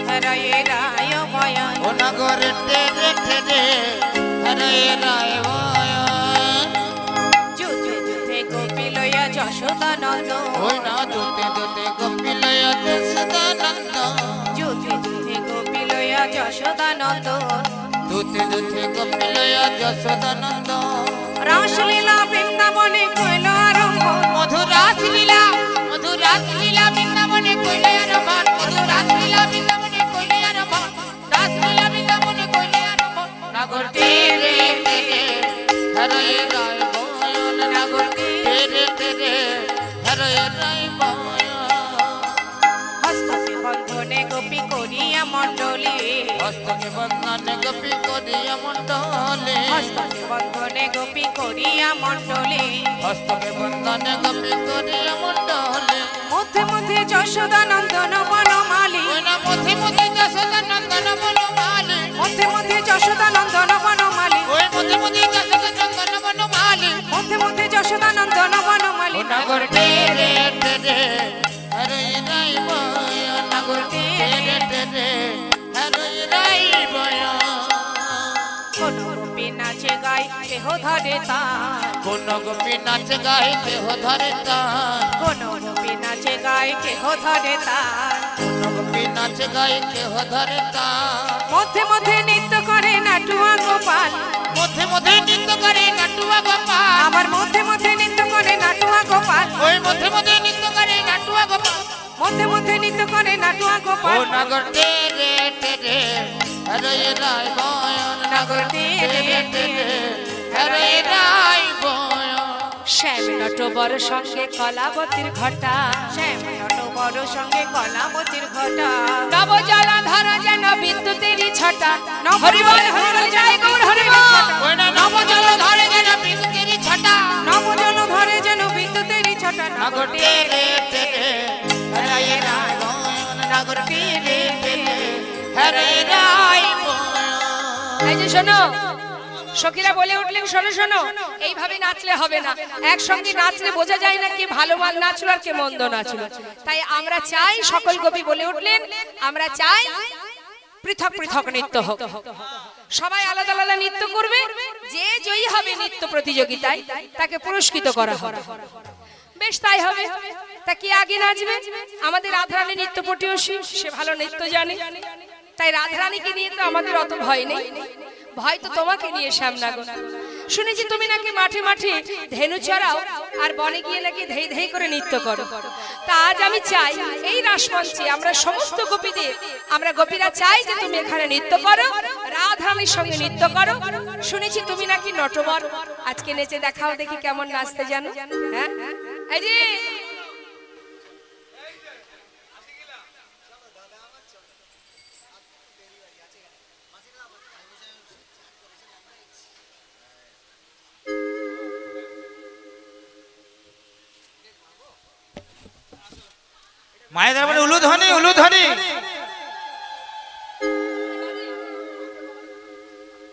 হরে রায় বয়া ও নাগর টেরে টেরে হরে রায় বয়া যুদ্ধে যুদ্ধে গোপী লয়া যশোদা নন্দ ওই না দুতে দুতে গোপিলয় সদানন্দ যুদ্ধে যুদ্ধে গোপী লয়া যশোদা নন্দ দুতে দুতে গোপিলয় যশোদানন্দ রাসলীলা বৃন্দাবনে কইল আরম্ভ মধুরাস লীলা বৃন্দাবনে কইলে আরম্ভ মধুরাস লীলা বৃন্দাবনে কইলে আরম্ভ রাস লীলা বৃন্দাবনে কইলে আরম্ভ নাগর টেরে টেরে হরে রায় বয়ন নাগর টেরে টেরে হরে রায় বয়ন হস্তকে বন্ধনে গোপী করিয়া মণ্ডলী হস্তকে বন্ধনে গোপী করিয়া মণ্ডলে হস্তকে বন্ধনে গোপী করিয়া মণ্ডলী হস্তকে বন্ধনে গোপী করিয়া মণ্ডলে মধ্যে যশোদা নন্দন বনমালী মধ্যে মধ্যে যশোদা নন্দন বনমালী মধ্যে মধ্যে যশোদা নন্দন বনমালী মধ্যে মধ্যে যশোদা নন্দন বনমালী মধ্যে মধ্যে যশোদা নন্দন বনমালী নগর টেরে টেরে হরে রাই বয় নগর টেরে টেরে হরে রাই বয় কোন গোপী নাচে গাই কেহ ধরে তার কোন গোপী নাচ গায় কেহ ধরে তার কোন গোপী নাচে গাই কেহ ধরে তার কোন গোপী নাচ গায় কেহ ধরে তার মধ্যে মধ্যে নৃত্য করে নাটুয়া গোপাল মধ্যে মধ্যে নৃত্য করে নাটুয়া গোপাল আবার মধ্যে মধ্যে নৃত্য করে নাটুয়া গোপাল ওই মধ্যে মধ্যে নৃত্য করে নাটুয়া গোপাল মধ্যে মধ্যে নৃত্য করে নাটুয়া ও গোপাল নগর টেরে টেরে হরে রাই বয় নগর টেরে টেরে হরে রাই বয় শ্যাম নটবর সঙ্গে কলাবতীর ঘটা শ্যাম নটবর সঙ্গে কলাবতীর ঘটা নব জলাধার যেন বিদ্যুতেরই ছটা হরিবল হরিবল জয় গৌর হরিবল ওই না নব জল ধরে যেন বিদ্যুতেরই ছটা নবজল ধরে যেন বিদ্যুতেরই ছটা নগর টেরে টেরে হরে রাই বয় নগর টেরে টেরে হরে রাই বয় এই যে শোনো সখীরা বলে উঠলেন শোনো শোনো এইভাবে নাচলে হবে না একসঙ্গে নাচলে বোঝা যায় না কে ভালো মাল নাচলো আর কে মন্দ নাচলো তাই আমরা চাই সকল গোপী বলে উঠলেন আমরা চাই পৃথক পৃথক নৃত্য হোক সবাই আলাদা আলাদা নৃত্য করবে যে জয়ী হবে নৃত্য প্রতিযোগিতায় তাকে পুরস্কৃত করা হবে বেশ তাই হবে তা কি আগে নাচবে আমাদের রাধারানী নৃত্য পটীয়সী সে ভালো নৃত্য জানে তাই রাধারানীকে নিয়ে তো আমাদের অত ভয় নেই ভয় তো তোমাকে নিয়ে শ্যামনগর শুনেছি তুমি নাকি মাঠে মাঠে ধেনু চড়াও আর বনে গিয়ে নাকি ধেই ধেই করে নৃত্য করো তা আজ আমি চাই এই রাসমঞ্চে আমরা সমস্ত গোপীদের আমরা গোপীরা চাই যে তুমি এখানে নৃত্য করো রাধারানীর সঙ্গে নৃত্য করো শুনেছি তুমি নাকি নটবর আজকে নেচে দেখাও দেখি কেমন নাচতে জানো হ্যাঁ এই যে মায়েদের বলে উলুধ্বনি উলুধ্বনি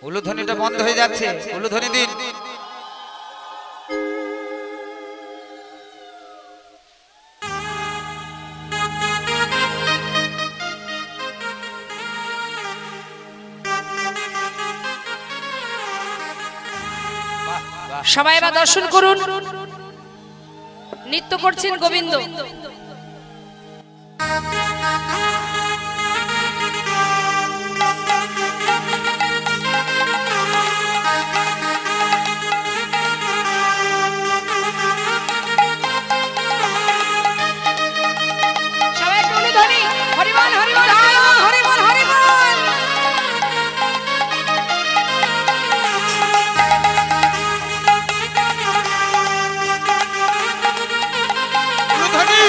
উলুধ্বনিটা বন্ধ হয়ে যাচ্ছে উলুধ্বনি দিন সবাই এবার দর্শন করুন নৃত্য করছেন গোবিন্দ সবাই একটু উলুধ্বনি হরিবল হরিবল হরিবল হরিবল উলুধ্বনি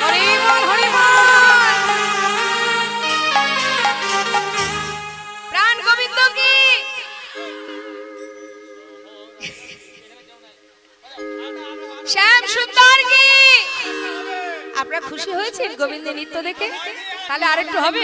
হরিবল হরিবল প্রাণ গোবিন্দ কি শ্যাম সুন্দর কি আপনারা খুশি হয়েছেন গোবিন্দের নৃত্য দেখে তাহলে আরেকটু হবে